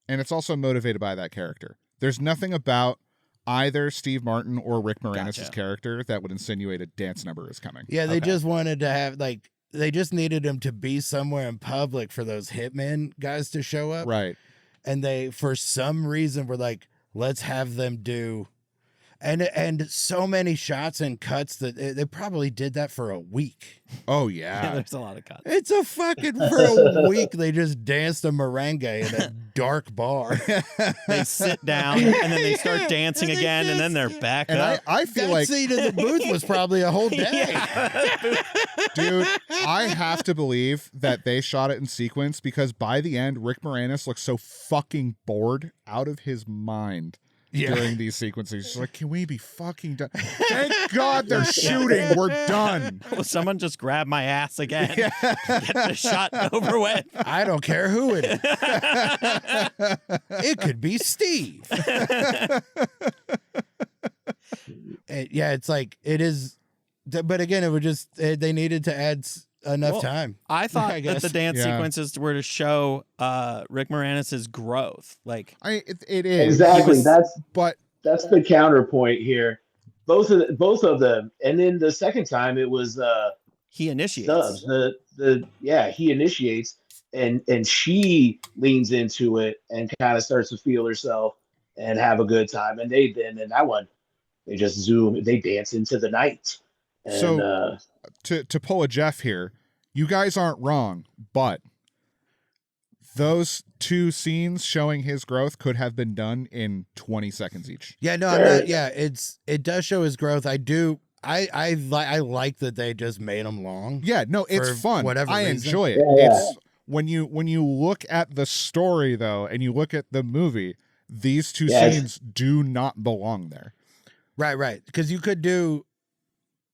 And it's also motivated by that character. There's nothing about either Steve Martin or Rick Moranis' Gotcha. character that would insinuate a dance number is coming. Yeah, they Okay. just wanted to have like they just needed him to be somewhere in public for those hitmen guys to show up, Right. and they for some reason were like, let's have them do. And so many shots and cuts that they probably did that for a week. Oh Yeah, yeah. there's a lot of cuts. It's a fucking for a week. They just danced a merengue in a dark bar. They sit down and then they start dancing And they again, and then dance. they're back And up. I feel That like, scene in the booth was probably a whole day. dude, I have to believe that they shot it in sequence because by the end, Rick Moranis looks so fucking bored out of his mind during these sequences. He's like, can we be fucking done? Thank God they're shooting. We're done. Will someone just grab my ass again? Get the shot over with. I don't care who it is. It could be Steve. Yeah, it's like it is. But again, it would just they needed to add enough Well, time. I thought I that guess. the dance Yeah. sequences were to show Rick Moranis' growth. Like, It is. Exactly. But That's the counterpoint here. Both of them, and then the second time it was he initiates. Stubbs. He initiates, and she leans into it and kind of starts to feel herself and have a good time. And then in that one, they just zoom, they dance into the night. And, So- to pull a Geoff here, you guys aren't wrong, but those 2 scenes showing his growth could have been done in 20 seconds each. Yeah, no, I'm not. Yeah, it does show his growth. I do. I like that they just made him long. Yeah, no, it's For fun. whatever I reason. enjoy it. Yeah. It's when you look at the story though, and you look at the movie, these 2 Yes. scenes do not belong there. Right. Because you could do.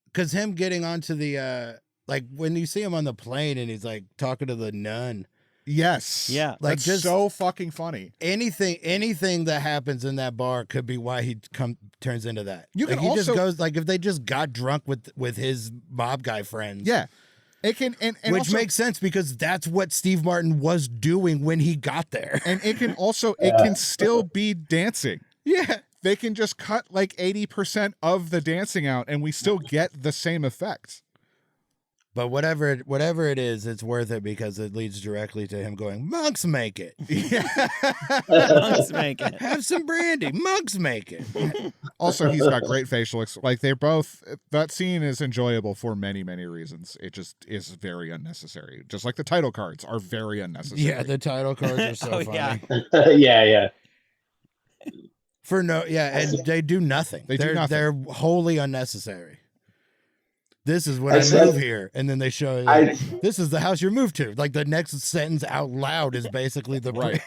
Because him getting onto the like when you see him on the plane and he's like talking to the nun. Yes. Yeah. Like, That's just- so fucking funny. Anything that happens in that bar could be why he turns into that. You like can he just also- goes like if they just got drunk with his mob guy friends. Yeah. It can, and which also, makes sense because that's what Steve Martin was doing when he got there. and it can also, it can still be dancing. Yeah. They can just cut like 80% of the dancing out and we still get the same effect. But whatever it is, it's worth it because it leads directly to him going, monks make it. Monks make it. Have some brandy. Monks make it. Also, he's got great facial like they're both, that scene is enjoyable for many, many reasons. It just is very unnecessary. Just like the title cards are very unnecessary. Yeah, the title cards are so Oh, funny. yeah. Yeah. And they do nothing. They do nothing. They're wholly unnecessary. This is when I Except- move here, and then they show you, like, this is the house you moved to. Like the next sentence out loud is basically the Right.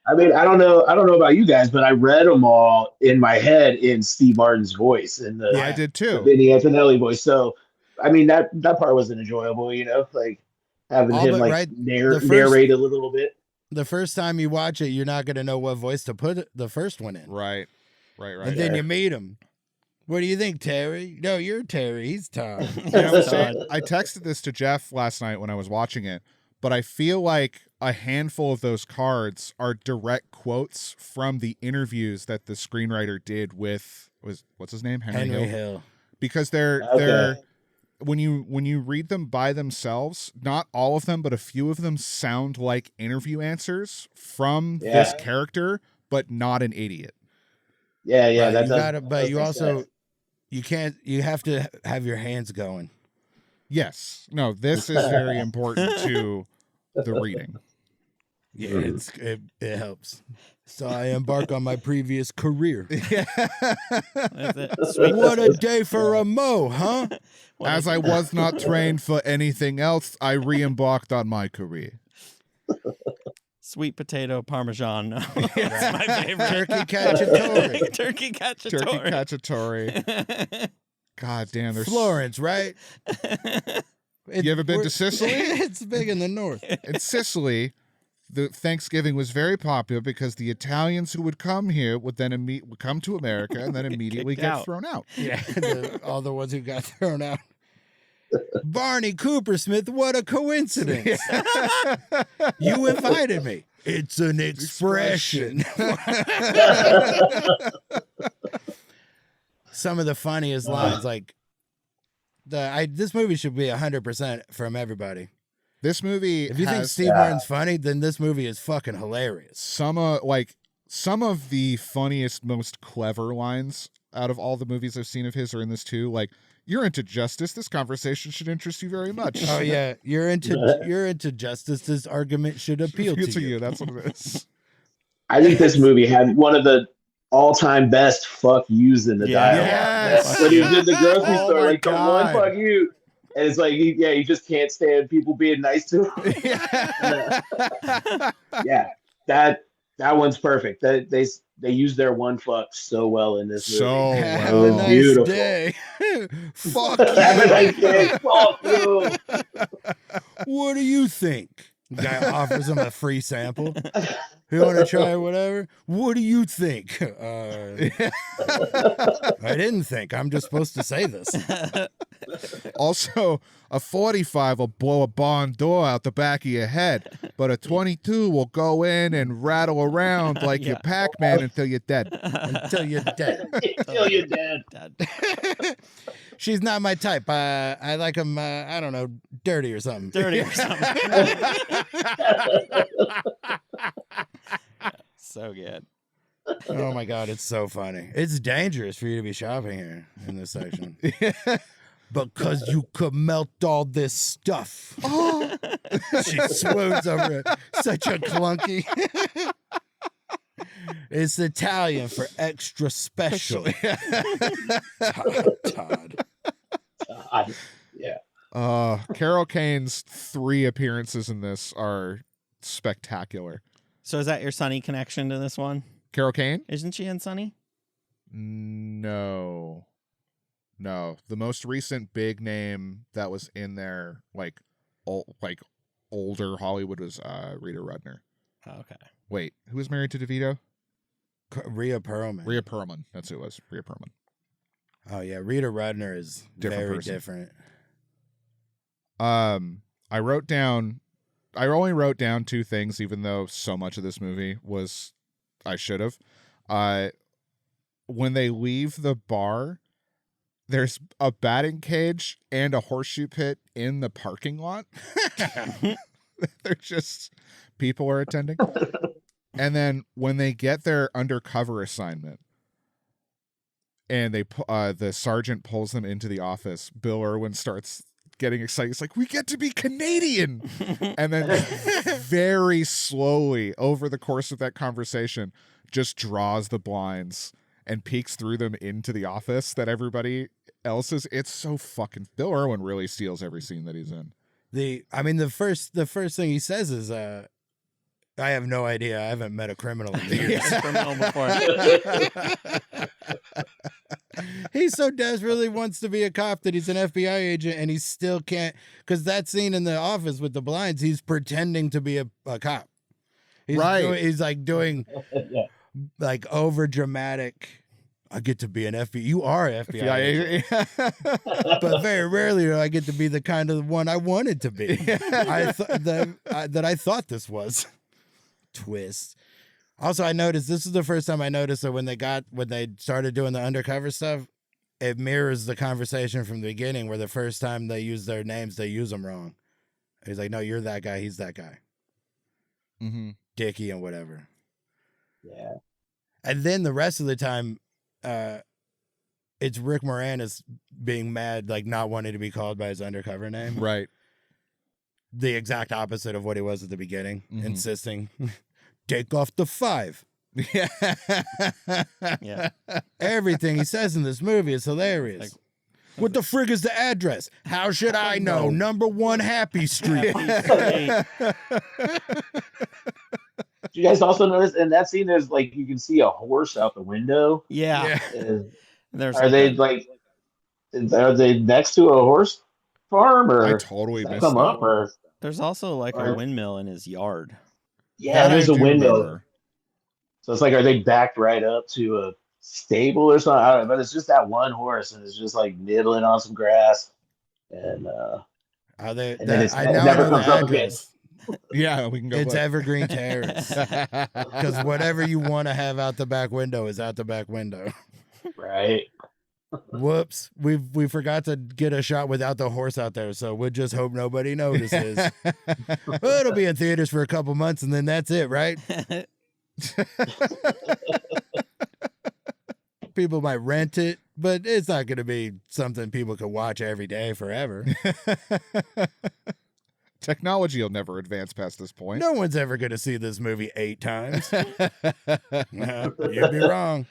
I mean, I don't know about you guys, but I read them all in my head in Steve Martin's voice and the I did too. Vinny Antonelli voice. So, I mean, that part wasn't enjoyable, like having All him but like right- narrate a little bit. The first time you watch it, you're not going to know what voice to put the first one in. Right. And then you meet him. What do you think, Terry? No, you're Terry. He's Tom. You know what I'm saying? I texted this to Jeff last night when I was watching it, but I feel like a handful of those cards are direct quotes from the interviews that the screenwriter did with what's his name? Henry Hill. Because they're when you read them by themselves, not all of them, but a few of them sound like interview answers from this character, but not an idiot. Yeah, Right, you gotta, but you also you can't. You have to have your hands going. Yes. No, this is very important to the reading. Yeah, it helps. So I embark on my previous career. What a day for a mo, huh? As I was not trained for anything else, I re-embarked on my career. Sweet potato parmesan. That's my favorite. Turkey cacciatore. Turkey cacciatore. Turkey cacciatore. God damn, there's Florence, right? You ever been to Sicily? It's big in the north. In Sicily, the Thanksgiving was very popular because the Italians who would come here would then would come to America and then immediately Kicked get out. thrown out. Yeah, all the ones who got thrown out. Barney Coopersmith, what a coincidence. You invited me. It's an expression. Some of the funniest lines, like this movie should be 100% from everybody. This movie If you think has Steve Martin's funny, then this movie is fucking hilarious. some of the funniest, most clever lines out of all the movies I've seen of his are in this too. Like, you're into justice. This conversation should interest you very much. Oh yeah, you're into justice. This argument should appeal to you. That's what it is. I think this movie had one of the all-time best fuck yous in the dialogue. Yes. When he was in the grocery Oh store, my like the one God. fuck you, and it's like he just can't stand people being nice to him. Yeah, that one's perfect. They use their one fuck so well in this movie. So Have well. a nice Beautiful. day. Fuck Have a you. nice day. Fuck you. What do you think? Guy offers him a free sample. You want to try whatever? What do you think? I didn't think. I'm just supposed to say this. Also, a 45 will blow a barn door out the back of your head, but a 22 will go in and rattle around like your Pac-Man until you're dead. Until you're dead. Until you're dead. She's not my type. I like them, I don't know, dirty or something. Dirty or something. So good. Oh my God, it's so funny. It's dangerous for you to be shopping here in this section. Because you could melt all this stuff. Oh. She swoons over it. Such a clunky. It's Italian for extra special. Todd. Yeah. Carol Kane's 3 appearances in this are spectacular. So is that your Sunny connection to this one? Carol Kane? Isn't she in Sunny? No. The most recent big name that was in there, like older Hollywood, was Rita Rudner. Oh, okay. Wait, who was married to DeVito? Rhea Perlman. Rhea Perlman. That's who it was. Rhea Perlman. Oh yeah, Rita Rudner is Different very person. different. I only wrote down two things, even though so much of this movie was I should have. When they leave the bar, there's a batting cage and a horseshoe pit in the parking lot. They're just people are attending. And then when they get their undercover assignment and the sergeant pulls them into the office, Bill Irwin starts getting excited. He's like, "We get to be Canadian." And then very slowly over the course of that conversation just draws the blinds and peeks through them into the office that everybody else is. It's so fucking Bill Irwin really steals every scene that he's in. The first thing he says is I have no idea. I haven't met a criminal in years. Criminal before. He so desperately wants to be a cop that he's an FBI agent, and he still can't. Because that scene in the office with the blinds, he's pretending to be a cop. He's like doing like over dramatic. I get to be an FBI. You are an FBI agent. But very rarely do I get to be the kind of one I wanted to be. I thought this was. Twist. Also, I noticed this is the first time I noticed that when they started doing the undercover stuff, it mirrors the conversation from the beginning where the first time they use their names, they use them wrong. He's like, "No, you're that guy. He's that guy." Mm-hmm. Dickie and whatever. Yeah. And then the rest of the time, it's Rick Moranis being mad, like not wanting to be called by his undercover name. Right. The exact opposite of what he was at the beginning, Mhm. insisting, "Take off the 5." Yeah. Yeah. Everything he says in this movie is hilarious. Like, what the frig is the address? How should I know? Number 1 Happy Street. Did you guys also notice in that scene there's like you can see a horse out the window? Yeah. Are they next to a horse farm or I totally does that missed come that. up or There's also like a windmill in his yard. yeah, there's I a do window. remember. So it's like are they backed right up to a stable or something? I don't know, but it's just that one horse and it's just like nibbling on some grass and Are they, and then I it now never know comes the up again. address. Yeah, we can go. It's look. Evergreen Terrace. Because whatever you want to have out the back window is out the back window. Right. Whoops. We forgot to get a shot without the horse out there, so we'll just hope nobody notices. Well, it'll be in theaters for a couple months and then that's it, right? People might rent it, but it's not going to be something people can watch every day forever. Technology will never advance past this point. No one's ever going to see this movie 8 times. No, you'd be wrong.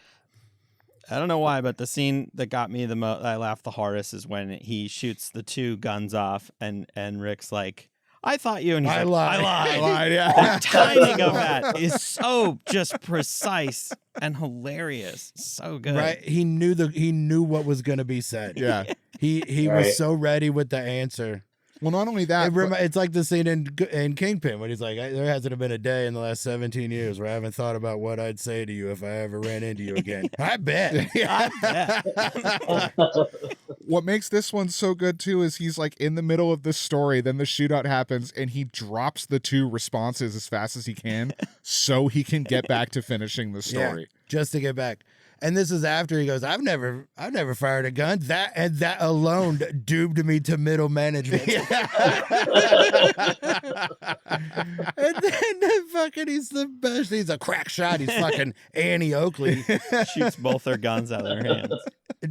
I don't know why, but the scene that got me the most, I laughed the hardest, is when he shoots the 2 guns off, and Rick's like, "I thought you," and he's I like, lied. "I lied." Yeah. The timing of that is so just precise and hilarious. So good. Right? He knew what was going to be said. Yeah. He Right. was so ready with the answer. Well, not only that, It's like the scene in Kingpin when he's like, "There hasn't been a day in the last 17 years where I haven't thought about what I'd say to you if I ever ran into you again." I bet. I bet. what makes this one so good too is he's like in the middle of this story, then the shootout happens, and he drops the 2 responses as fast as he can so he can get back to finishing the story. Yeah, just to get back. And this is after he goes, I've never fired a gun. That alone doomed me to middle management. And then he's the best. He's a crack shot. He's fucking Annie Oakley. Shoots both their guns out of their hands.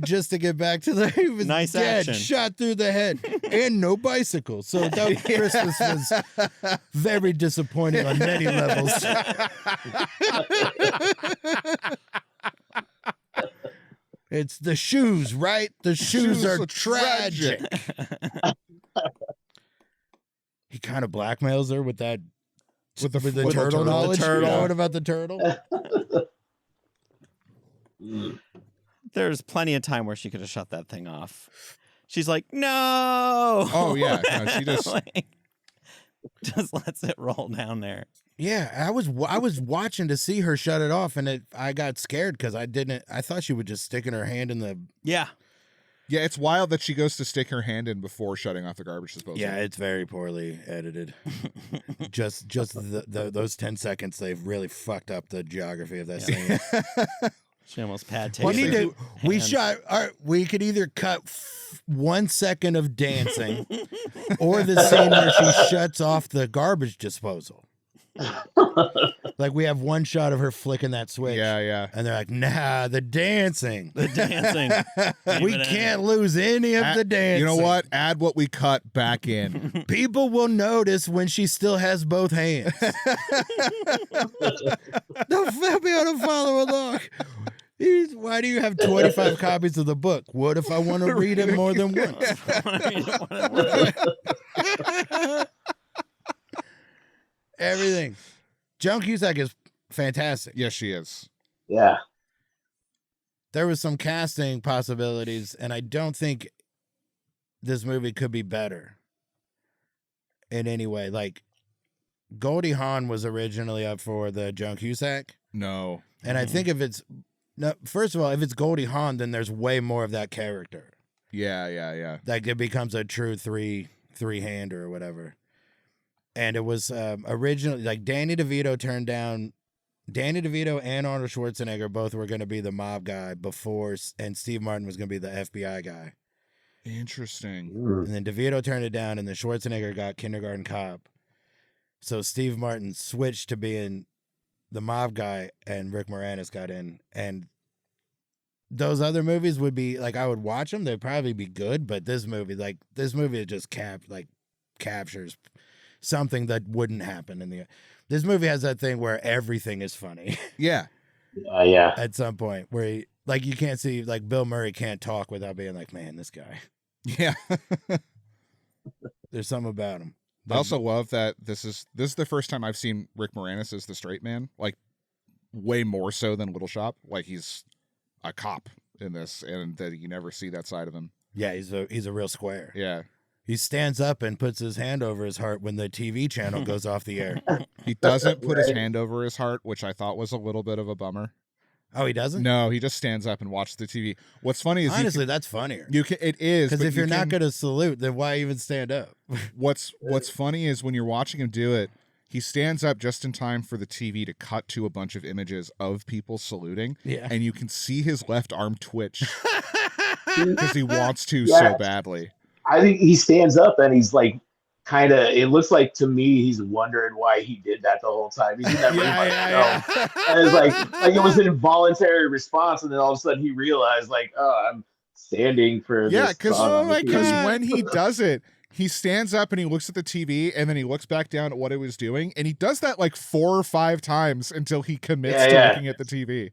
Just to get back to he was Nice dead, action. shot through the head, and no bicycle. So that Christmas was very disappointing on many levels. It's the shoes, right? The shoes are tragic. He kind of blackmails her with that, with the turtle knowledge. turtle. What about the turtle? There's plenty of time where she could have shut that thing off. She's like, "No." Oh yeah, no, she just Like, just lets it roll down there. Yeah, I was watching to see her shut it off, and I got scared because I thought she would just stick in her hand in the. Yeah. Yeah, it's wild that she goes to stick her hand in before shutting off the garbage disposal. Yeah, it's very poorly edited. just those 10 seconds, they've really fucked up the geography of that scene. She almost pad We takes need her to. We hand. shot. We could either cut 1 second of dancing, or the scene where she shuts off the garbage disposal. Like we have one shot of her flicking that switch. Yeah. And they're like, nah, the dancing. The dancing. We can't lose any of the dancing. You know what? Add what we cut back in. People will notice when she still has both hands. They'll be able to follow along. Why do you have 25 copies of the book? What if I want to read it more than once? Everything. Joan Cusack is fantastic. Yes, she is. Yeah. There was some casting possibilities, and I don't think this movie could be better in any way. Like, Goldie Hawn was originally up for the Joan Cusack, No. and I think if it's no, first of all, if it's Goldie Hawn, then there's way more of that character. Yeah. Like it becomes a true three-hander or whatever. And it was originally like Danny DeVito turned down. Danny DeVito and Arnold Schwarzenegger both were going to be the mob guy before, and Steve Martin was going to be the FBI guy. Interesting. And then DeVito turned it down, and then Schwarzenegger got Kindergarten Cop. So Steve Martin switched to being the mob guy, and Rick Moranis got in. And those other movies would be like, I would watch them; they'd probably be good. But this movie just captures something that wouldn't happen in the. This movie has that thing where everything is funny. Yeah. Yeah. At some point, where you can't see, like Bill Murray can't talk without being like, man, this guy. Yeah. There's something about him. I also love that this is the first time I've seen Rick Moranis as the straight man, like way more so than Little Shop. Like he's a cop in this, and that you never see that side of him. Yeah, he's a real square. Yeah. He stands up and puts his hand over his heart when the TV channel goes off the air. He doesn't put his Right. hand over his heart, which I thought was a little bit of a bummer. Oh, he doesn't? No, he just stands up and watches the TV. What's funny is Honestly, that's funnier. it is Because but if you're not going to salute, then why even stand up? What's funny is when you're watching him do it, he stands up just in time for the TV to cut to a bunch of images of people saluting, Yeah. and you can see his left arm twitch because he wants to Yeah. so badly. I think he stands up and he's like, kind of. It looks like to me he's wondering why he did that the whole time. He's never Yeah. And it's like it was an involuntary response, and then all of a sudden he realized, like, oh, I'm standing for Yeah, this because song on the TV. when he does it, he stands up and he looks at the TV, and then he looks back down at what it was doing, and he does that like 4 or 5 times until he commits to Yeah. looking at the TV.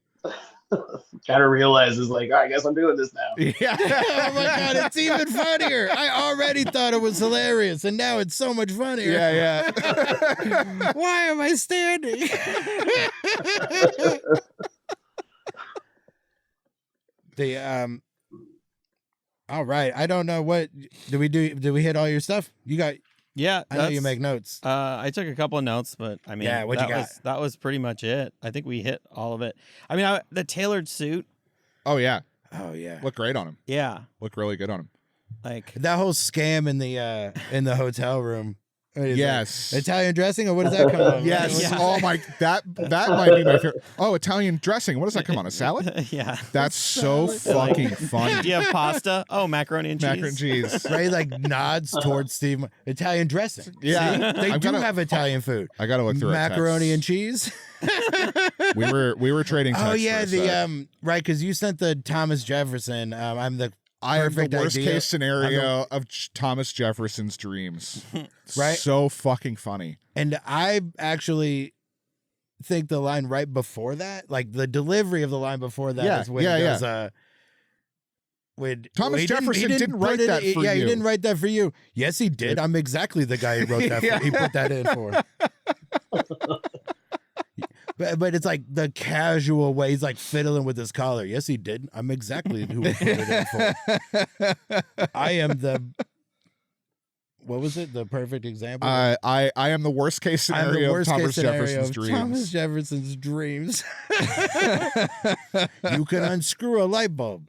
kind of realizes, like, oh, I guess I'm doing this now. Yeah. Oh my God, it's even funnier. I already thought it was hilarious, and now it's so much funnier. Yeah. Why am I standing? All right. I don't know what did we do. Did we hit all your stuff? You got. Yeah, I know you make notes. I took a couple of notes, but I mean, Yeah, what'd you got? that was pretty much it. I think we hit all of it. I mean, the tailored suit. Oh yeah, Oh yeah. look great on him. Yeah, Look really good on him. like That whole scam in the hotel room. What is Yes. that? Italian dressing, or what does that come on? Yes. Yeah. Oh my, that might be my favorite. Oh, Italian dressing. What does that come on? A salad? yeah. That's so fucking funny. Do you have pasta? Oh, macaroni and cheese. Macaroni and cheese. Right, like nods towards Steve. Italian dressing. Yeah. See? They I'm do gonna- have Italian food. I gotta look through our Macaroni and texts. cheese. We were trading texts. Oh yeah, for a sec. right, because you sent the Thomas Jefferson. I'm the I am the perfect worst idea. case scenario of Thomas Jefferson's dreams. Right? So fucking funny. and I actually think the line right before that, like the delivery of the line before that, Yeah, is when yeah, he yeah. goes, when Thomas he Jefferson didn't put write it- that for yeah, you. he didn't write that for you. Yes, he did. I'm exactly the guy who wrote that. Yeah. He put that in for. But it's like the casual way he's like fiddling with his collar. Yes, he did. I'm exactly who he put it in for. I am the. What was it? The perfect example. I am the worst case I'm the scenario of worst Thomas case scenario Jefferson's of dreams. Thomas Jefferson's dreams. You can unscrew a light bulb.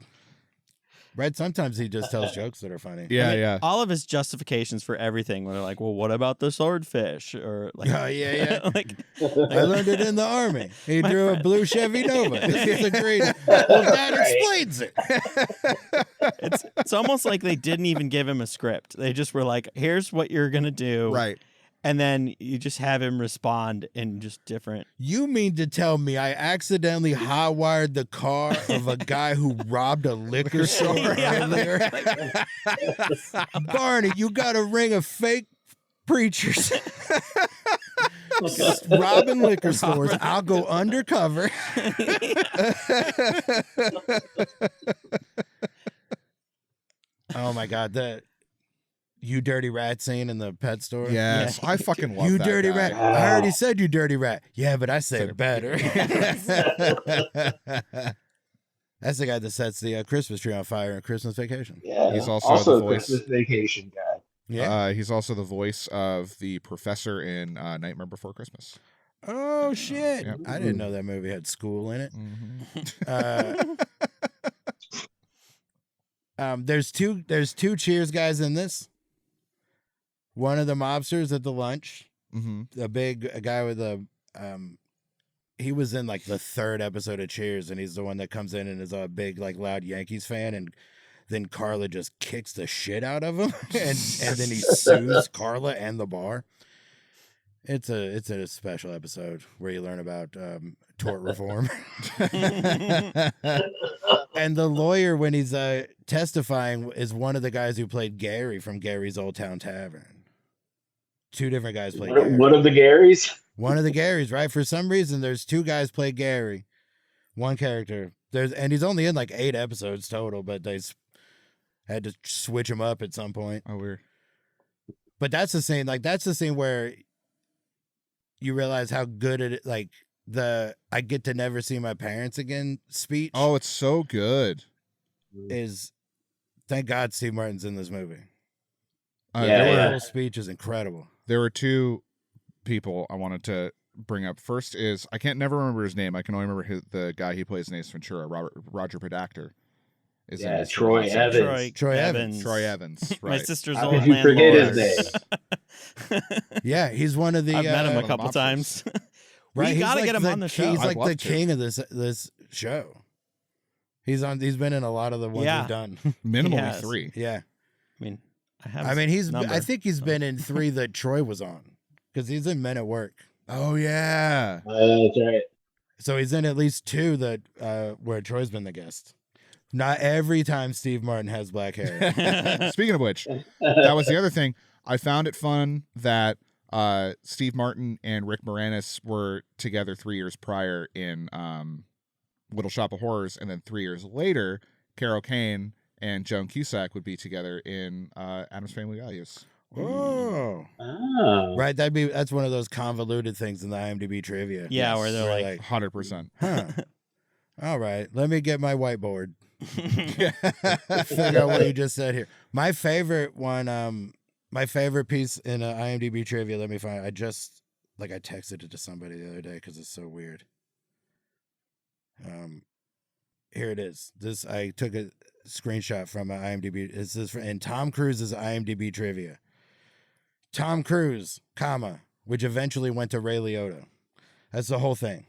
Right? Sometimes he just tells jokes that are funny. Yeah, I mean, yeah. all of his justifications for everything, when they're like, "Well, what about the swordfish?" Or like, Oh, yeah. like I learned it in the Army. He My drew a friend. blue Chevy Nova. This is a great. Well, that Right. explains it. it's almost like they didn't even give him a script. They just were like, "Here's what you're gonna do," Right. and then you just have him respond in just different. You mean to tell me I accidentally hot-wired the car of a guy who robbed a liquor store earlier? Barney, you got a ring of fake preachers robbing liquor stores. I'll go undercover. Oh my God, that you dirty rat scene in the pet store. Yes, I fucking love You that dirty guy. rat. I already said you dirty rat. Yeah, but I said it better. That's the guy that sets the Christmas tree on fire in Christmas Vacation. Yeah. He's also the a voice- Christmas Vacation guy. Yeah. He's also the voice of the professor in Nightmare Before Christmas. Oh shit! Yep. I didn't know that movie had school in it. There's two Cheers guys in this. One of the mobsters at the lunch, a guy with a he was in like the third episode of Cheers, and he's the one that comes in and is a big like loud Yankees fan, and then Carla just kicks the shit out of him, and then he sues Carla and the bar. It's a special episode where you learn about tort reform. And the lawyer, when he's testifying, is one of the guys who played Gary from Gary's Old Town Tavern. Two different guys played Gary. One of the Garys. One of the Garys, right? For some reason, there's two guys play Gary. One character. And he's only in like 8 episodes total, but they had to switch him up at some point. Oh, weird. But that's the scene. Like that's the scene where you realize how good it like the "I get to never see my parents again" speech. Oh, it's so good. Is thank God Steve Martin's in this movie. Yeah. The whole speech is incredible. There were two people I wanted to bring up. First is I can't never remember his name. I can only remember the guy he plays in Ace Ventura, Roger Predactor. Is in this Troy movie. Evans. Troy Evans. Troy Evans. My Right. sister's How old could you forget his landlord. Yeah, he's one of the. I've met him one a of the couple mobsters. times. Right, We he's gotta like get him on the show. He's I'd like love the to. king of this show. He's been in a lot of the ones Yeah. we've done. Minimally Yes. 3. Yeah, I mean, I have. I mean his number. I think he's been in 3 that Troy was on because he's in Men at Work. Oh yeah. That's right. So he's in at least 2 that where Troy's been the guest. Not every time Steve Martin has black hair. Speaking of which, that was the other thing. I found it fun that Steve Martin and Rick Moranis were together 3 years prior in Little Shop of Horrors, and then 3 years later, Carol Kane and Joan Cusack would be together in Addams Family Values. Oh, Oh. right. That's one of those convoluted things in the IMDb trivia. Yeah, where they're like 100%. huh. All right, let me get my whiteboard. Figure out what you just said here. My favorite one, my favorite piece in IMDb trivia. Let me find. I texted it to somebody the other day because it's so weird. Here it is. This I took a screenshot from IMDb. This is in Tom Cruise's IMDb trivia. Tom Cruise, comma, which eventually went to Ray Liotta. That's the whole thing.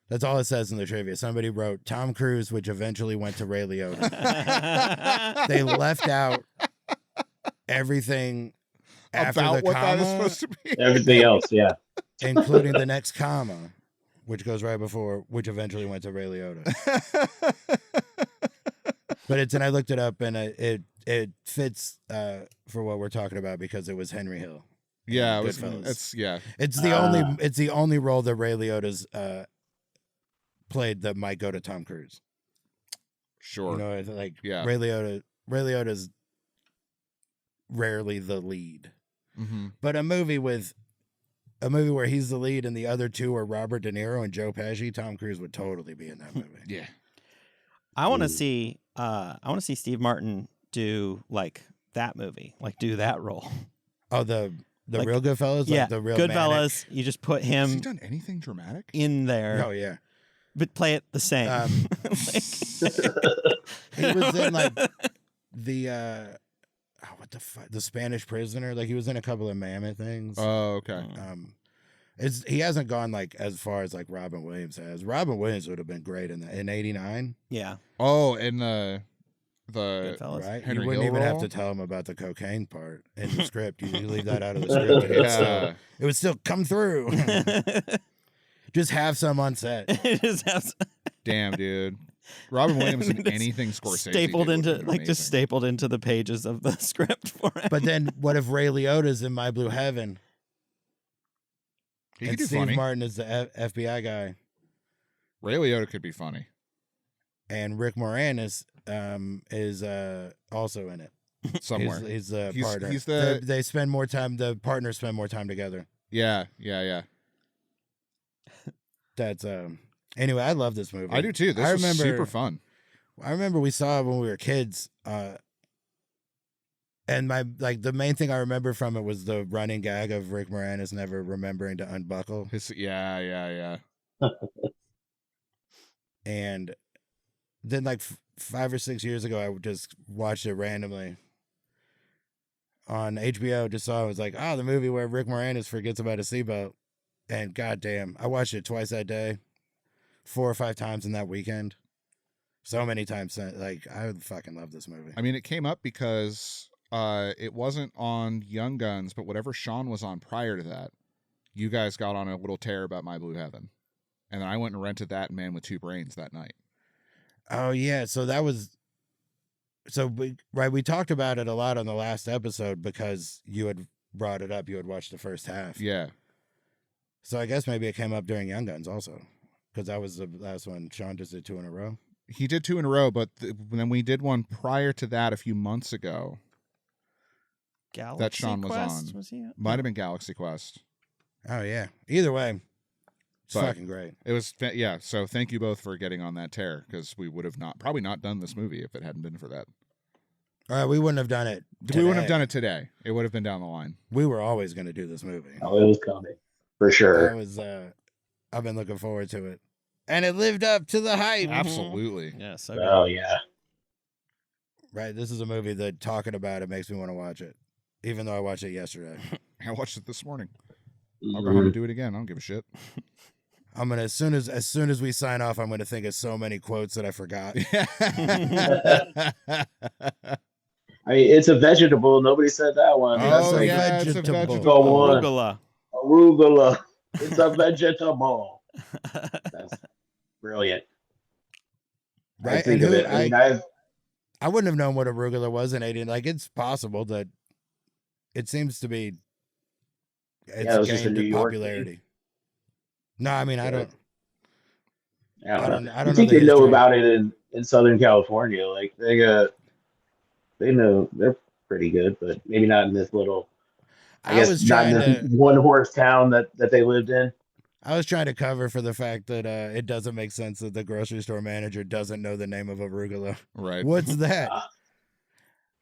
That's all it says in the trivia. Somebody wrote Tom Cruise, which eventually went to Ray Liotta. They left out everything after About the what that is comma, supposed to be. Everything else, yeah. including the next comma, which goes right before, which eventually went to Ray Liotta. But and I looked it up, and it fits for what we're talking about because it was Henry Hill. Yeah, Goodfellas. it's It's the only role that Ray Liotta's played that might go to Tom Cruise. sure. You know, like Yeah. Ray Liotta's rarely the lead. Mm-hmm. But a movie where he's the lead and the other 2 are Robert De Niro and Joe Pesci, Tom Cruise would totally be in that movie. Yeah. I want to see. I want to see Steve Martin do like that movie, like do that role. Oh, the Like- real Goodfellas? Yeah, Like the real Goodfellas. You just put Has he him done anything dramatic? in there. Oh, yeah. but play it the same. He was in like the what the fuck, the Spanish Prisoner. Like he was in a couple of Mammoth things. Oh, okay. He hasn't gone like as far as like Robin Williams has. Robin Williams would have been great in '89. Yeah. Oh, and the Goodfellas. Right, Henry you wouldn't Hill even have role? to tell him about the cocaine part in the script. You leave that out of the script. And it would still come through. Just have some on set. Just have Damn, dude. Robin Williams in anything Scorsese stapled did into would've been like just amazing. stapled into the pages of the script for him. But then, what if Ray Liotta's in My Blue Heaven? He And could do Steve funny. Martin is the FBI guy, Ray Liotta could be funny. and Rick Moranis is also in it. Somewhere. He's the He's- partner. he's the- They spend more time. The partners spend more time together. Yeah. That's Anyway, I love this movie. I do too. This I was remember- super fun. I remember we saw it when we were kids. And the main thing I remember from it was the running gag of Rick Moranis never remembering to unbuckle. Yeah. And then like 5 or 6 years ago, I just watched it randomly on HBO. Just saw it was like, the movie where Rick Moranis forgets about his seatbelt. And goddamn, I watched it twice that day, 4 or 5 times in that weekend. So many times. Like, I fucking love this movie. I mean, it came up because it wasn't on Young Guns, but whatever Sean was on prior to that, you guys got on a little tear about My Blue Heaven. And then I went and rented that Man with Two Brains that night. Oh yeah, so that was we talked about it a lot on the last episode because you had brought it up. You had watched the first half. Yeah. So I guess maybe it came up during Young Guns also, because that was the last one. Sean just did 2 in a row. He did 2 in a row, but then we did one prior to that a few months ago. Galaxy That Sean was Quest, on. was he? Might have been Galaxy Quest. Oh yeah. Either way, it's But- fucking great. It was, yeah. So thank you both for getting on that tear because we would have probably not done this movie if it hadn't been for that. All right, we wouldn't have done it. We wouldn't have today. done it today. It would have been down the line. We were always going to do this movie. Oh, it was coming for sure. I was. I've been looking forward to it, and it lived up to the hype. Absolutely. Yeah, so Oh yeah. Right. This is a movie that talking about it makes me want to watch it, even though I watched it yesterday. I watched it this morning. I'll Mm-hmm. go home and do it again. I don't give a shit. I'm gonna as soon as we sign off, I'm gonna think of so many quotes that I forgot. I mean, it's a vegetable. Nobody said that one. That's Oh a yeah, it's a vegetable. vegetable. Go on. Arugula. Arugula. It's a vegetable. That's brilliant. I Right? think And of who, it. I mean, I wouldn't have known what arugula was in 80. Like, it's possible that it seems to be Yeah, it was just a gained New York popularity. No, I mean I don't. I don't know. I I don't think know they the know history. about it in Southern California. Like they know they're pretty good, but maybe not in this little. I guess was not in trying this to. one horse town that they lived in. I was trying to cover for the fact that it doesn't make sense that the grocery store manager doesn't know the name of arugula. Right. What's that?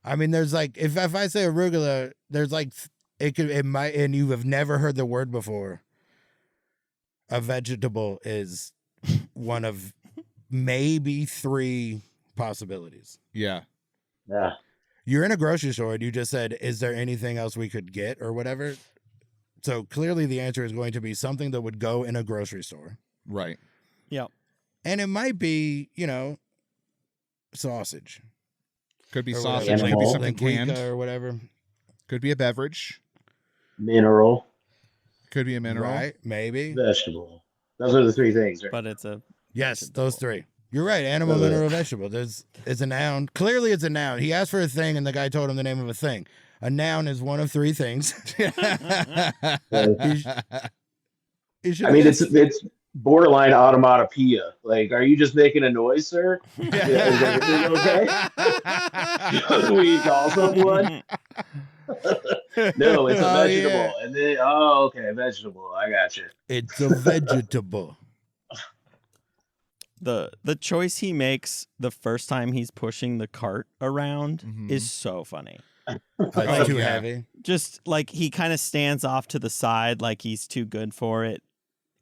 I mean, there's like if I say arugula, there's like it might, and you have never heard the word before. A vegetable is one of maybe 3 possibilities. Yeah. Yeah. You're in a grocery store and you just said, "Is there anything else we could get or whatever?" So clearly the answer is going to be something that would go in a grocery store. Right. And it might be, sausage. Could be or sausage. whatever. Could be Animal. something Linguica canned. or whatever. Could be a beverage. Mineral, Could be a mineral. Right? Maybe. vegetable. Those are the 3 things, right? But it's a Yes, those 3. You're right. Animal, Those are- mineral, vegetable. It's a noun. Clearly it's a noun. He asked for a thing and the guy told him the name of a thing. A noun is one of 3 things. You should I mean, guess. it's borderline automatopoeia. Like, are you just making a noise, sir? Is everything okay? We call someone? No, it's a Oh, vegetable. yeah. And then, okay, vegetable. I got you. It's a vegetable. the choice he makes the first time he's pushing the cart around Mhm. is so funny. It's too yeah. heavy. Just like he kind of stands off to the side like he's too good for it.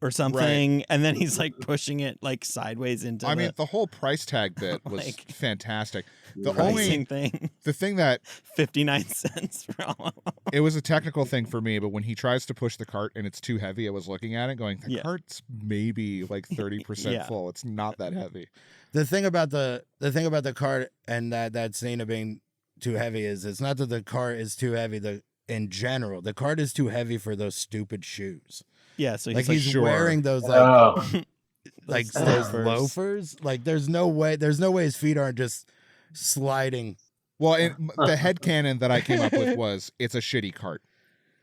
or something, and then he's like pushing it like sideways into. I mean, the whole price tag bit was Like, fantastic. The pricing thing. the thing that 59 cents for all of them. it was a technical thing for me, but when he tries to push the cart and it's too heavy, I was looking at it going, the Yeah. cart's maybe like 30% Yeah. full. It's not that heavy. The thing about the cart and that scene of being too heavy is it's not that the cart is too heavy. In general, the cart is too heavy for those stupid shoes. Yeah, so Like he's he's sure. wearing those Oh, like those those loafers. Like there's no way his feet aren't just sliding. Well, the headcanon that I came up with was it's a shitty cart,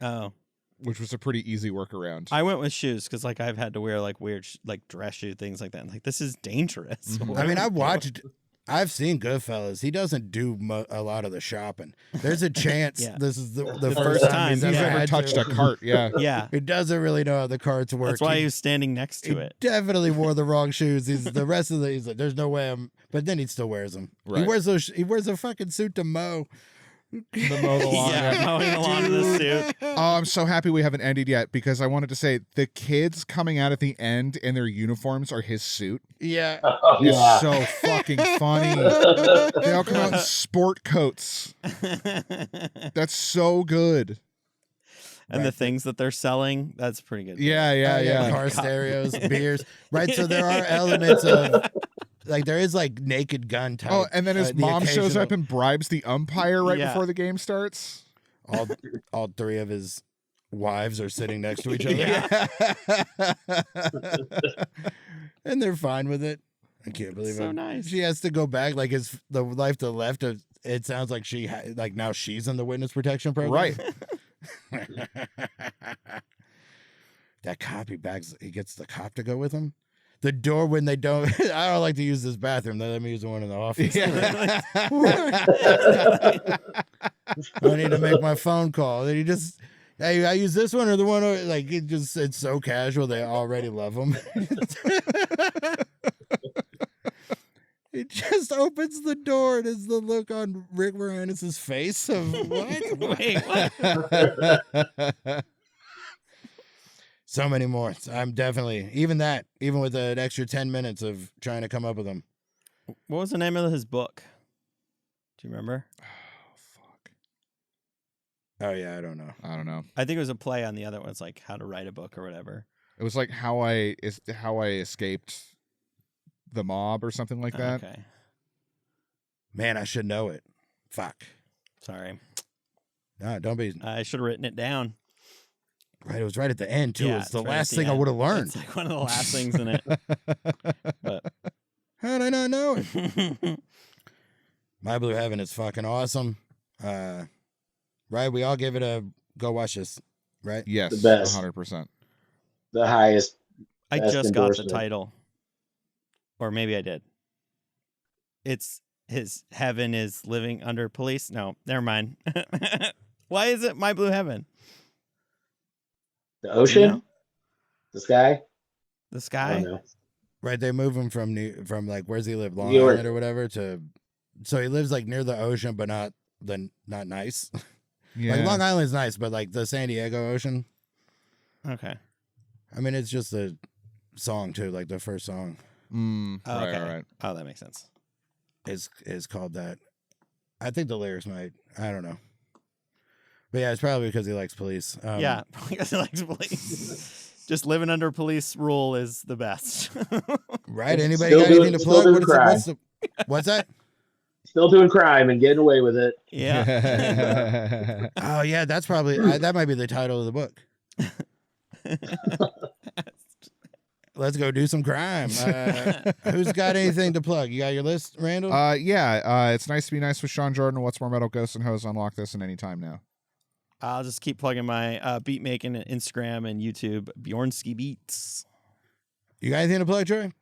oh, which was a pretty easy workaround. I went with shoes because like I've had to wear like weird like dress shoe things like that. And, like this is dangerous. Mhm. What I mean, are we doing? I've seen Goodfellas. He doesn't do a lot of the shopping. There's a chance Yeah. this is the The first first time he's time He's ever never had touched to. a cart. Yeah. Yeah, He doesn't really know how the carts work. that's why he was standing next he to it. definitely wore the wrong shoes. He's like, there's no way I'm. But then he still wears them. Right. He wears a fucking suit to mow. The mow the lawn. Yeah, mowing the lawn in the suit. Oh, I'm so happy we haven't ended yet because I wanted to say the kids coming out at the end in their uniforms are his suit. Yeah. oh It's yeah. so fucking funny. They all come out in sport coats. That's so good. And the things that they're selling, that's pretty good. Yeah, yeah, Oh, yeah. Car stereos, beers. Right. So there are elements of like there is like Naked Gun type. Oh, and then his the mom shows up occasional- and bribes the umpire right Yeah. before the game starts. all three of his wives are sitting next to each other. And they're fine with it. I can't believe So it. nice. She has to go back like the life to the left of it sounds like like now she's in the witness protection program. Right. That cop he gets the cop to go with him. The door when they don't I don't like to use this bathroom. They let me use the one in the office. I need to make my phone call. And he just hey, I use this one or the one like it's so casual they already love him. He just opens the door and it's the look on Rick Moranis' face of what? Wait, what? So many more. I'm definitely even with an extra 10 minutes of trying to come up with them. What was the name of his book? Do you remember? Oh, fuck. Oh yeah, I don't know. I don't know. I think it was a play on the other one. It's like how to write a book or whatever. It was like how I escaped the mob or something like that. Okay. Man, I should know it. Fuck. Sorry. No, don't be I should have written it down. right. It was right at the end too. Yeah, It's the right at last the thing I end. would have learned. It's like one of the last things in it. But How did I not know it? My Blue Heaven is fucking awesome. Right? We all give it a go watch this, right? Yes, The best. 100%. The highest. I Best just got the endorsement. title. Or maybe I did. It's his heaven is living under police. No, never mind. Why is it My Blue Heaven? The ocean, You know? the sky. The I sky? don't know. Right, they move him from like where's he live, Long New York. Island or whatever, to so he lives like near the ocean, but not nice. Yeah. Like Long Island's nice, but like the San Diego Ocean. Okay. I mean, it's just a song too. Like the first song Oh, Right, okay. right. Oh, that makes sense. is called that. I think the lyrics might. I don't know. But yeah, it's probably because he likes police. Yeah, probably because he likes police. Just living under police rule is the best. Right. Anybody Still got doing- anything to still plug? doing crime. What's that? Still doing crime and getting away with it. yeah. Oh yeah, that's probably that might be the title of the book. Let's go do some crime. Who's got anything to plug? You got your list, Randall? It's nice to be nice with Sean Jordan. What's more metal? Ghosts and Hoes. Unlock this in any time now. I'll just keep plugging my beat making and Instagram and YouTube, Bjornski Beats. You got anything to plug, Troy?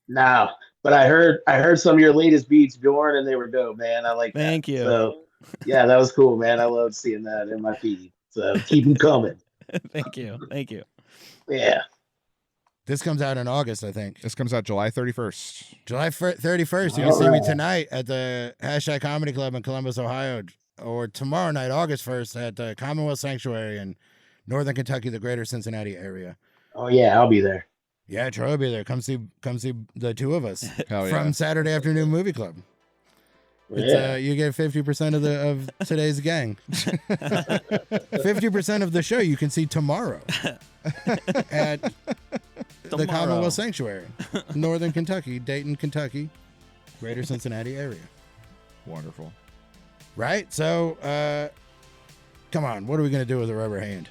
No, but I heard some of your latest beats, Bjorn, and they were dope, man. I like that. Thank you. So, yeah, that was cool, man. I love seeing that in my feed. So keep them coming. Thank you. Thank you. Yeah. This comes out in August, I think. This comes out July 31st. July 31st. You can see me tonight at the #Comedy Club in Columbus, Ohio, or tomorrow night, August 1st, at the Commonwealth Sanctuary in Northern Kentucky, the greater Cincinnati area. Oh yeah, I'll be there. Yeah, Troy will be there. Come see the two of us Hell from yeah. Saturday Afternoon Movie Club. It's Yeah. you get 50% of today's gang. 50% of the show you can see tomorrow at the Commonwealth Sanctuary, Northern Kentucky, Dayton, Kentucky, Greater Cincinnati area. Wonderful. Right? So, come on, what are we gonna do with a rubber hand?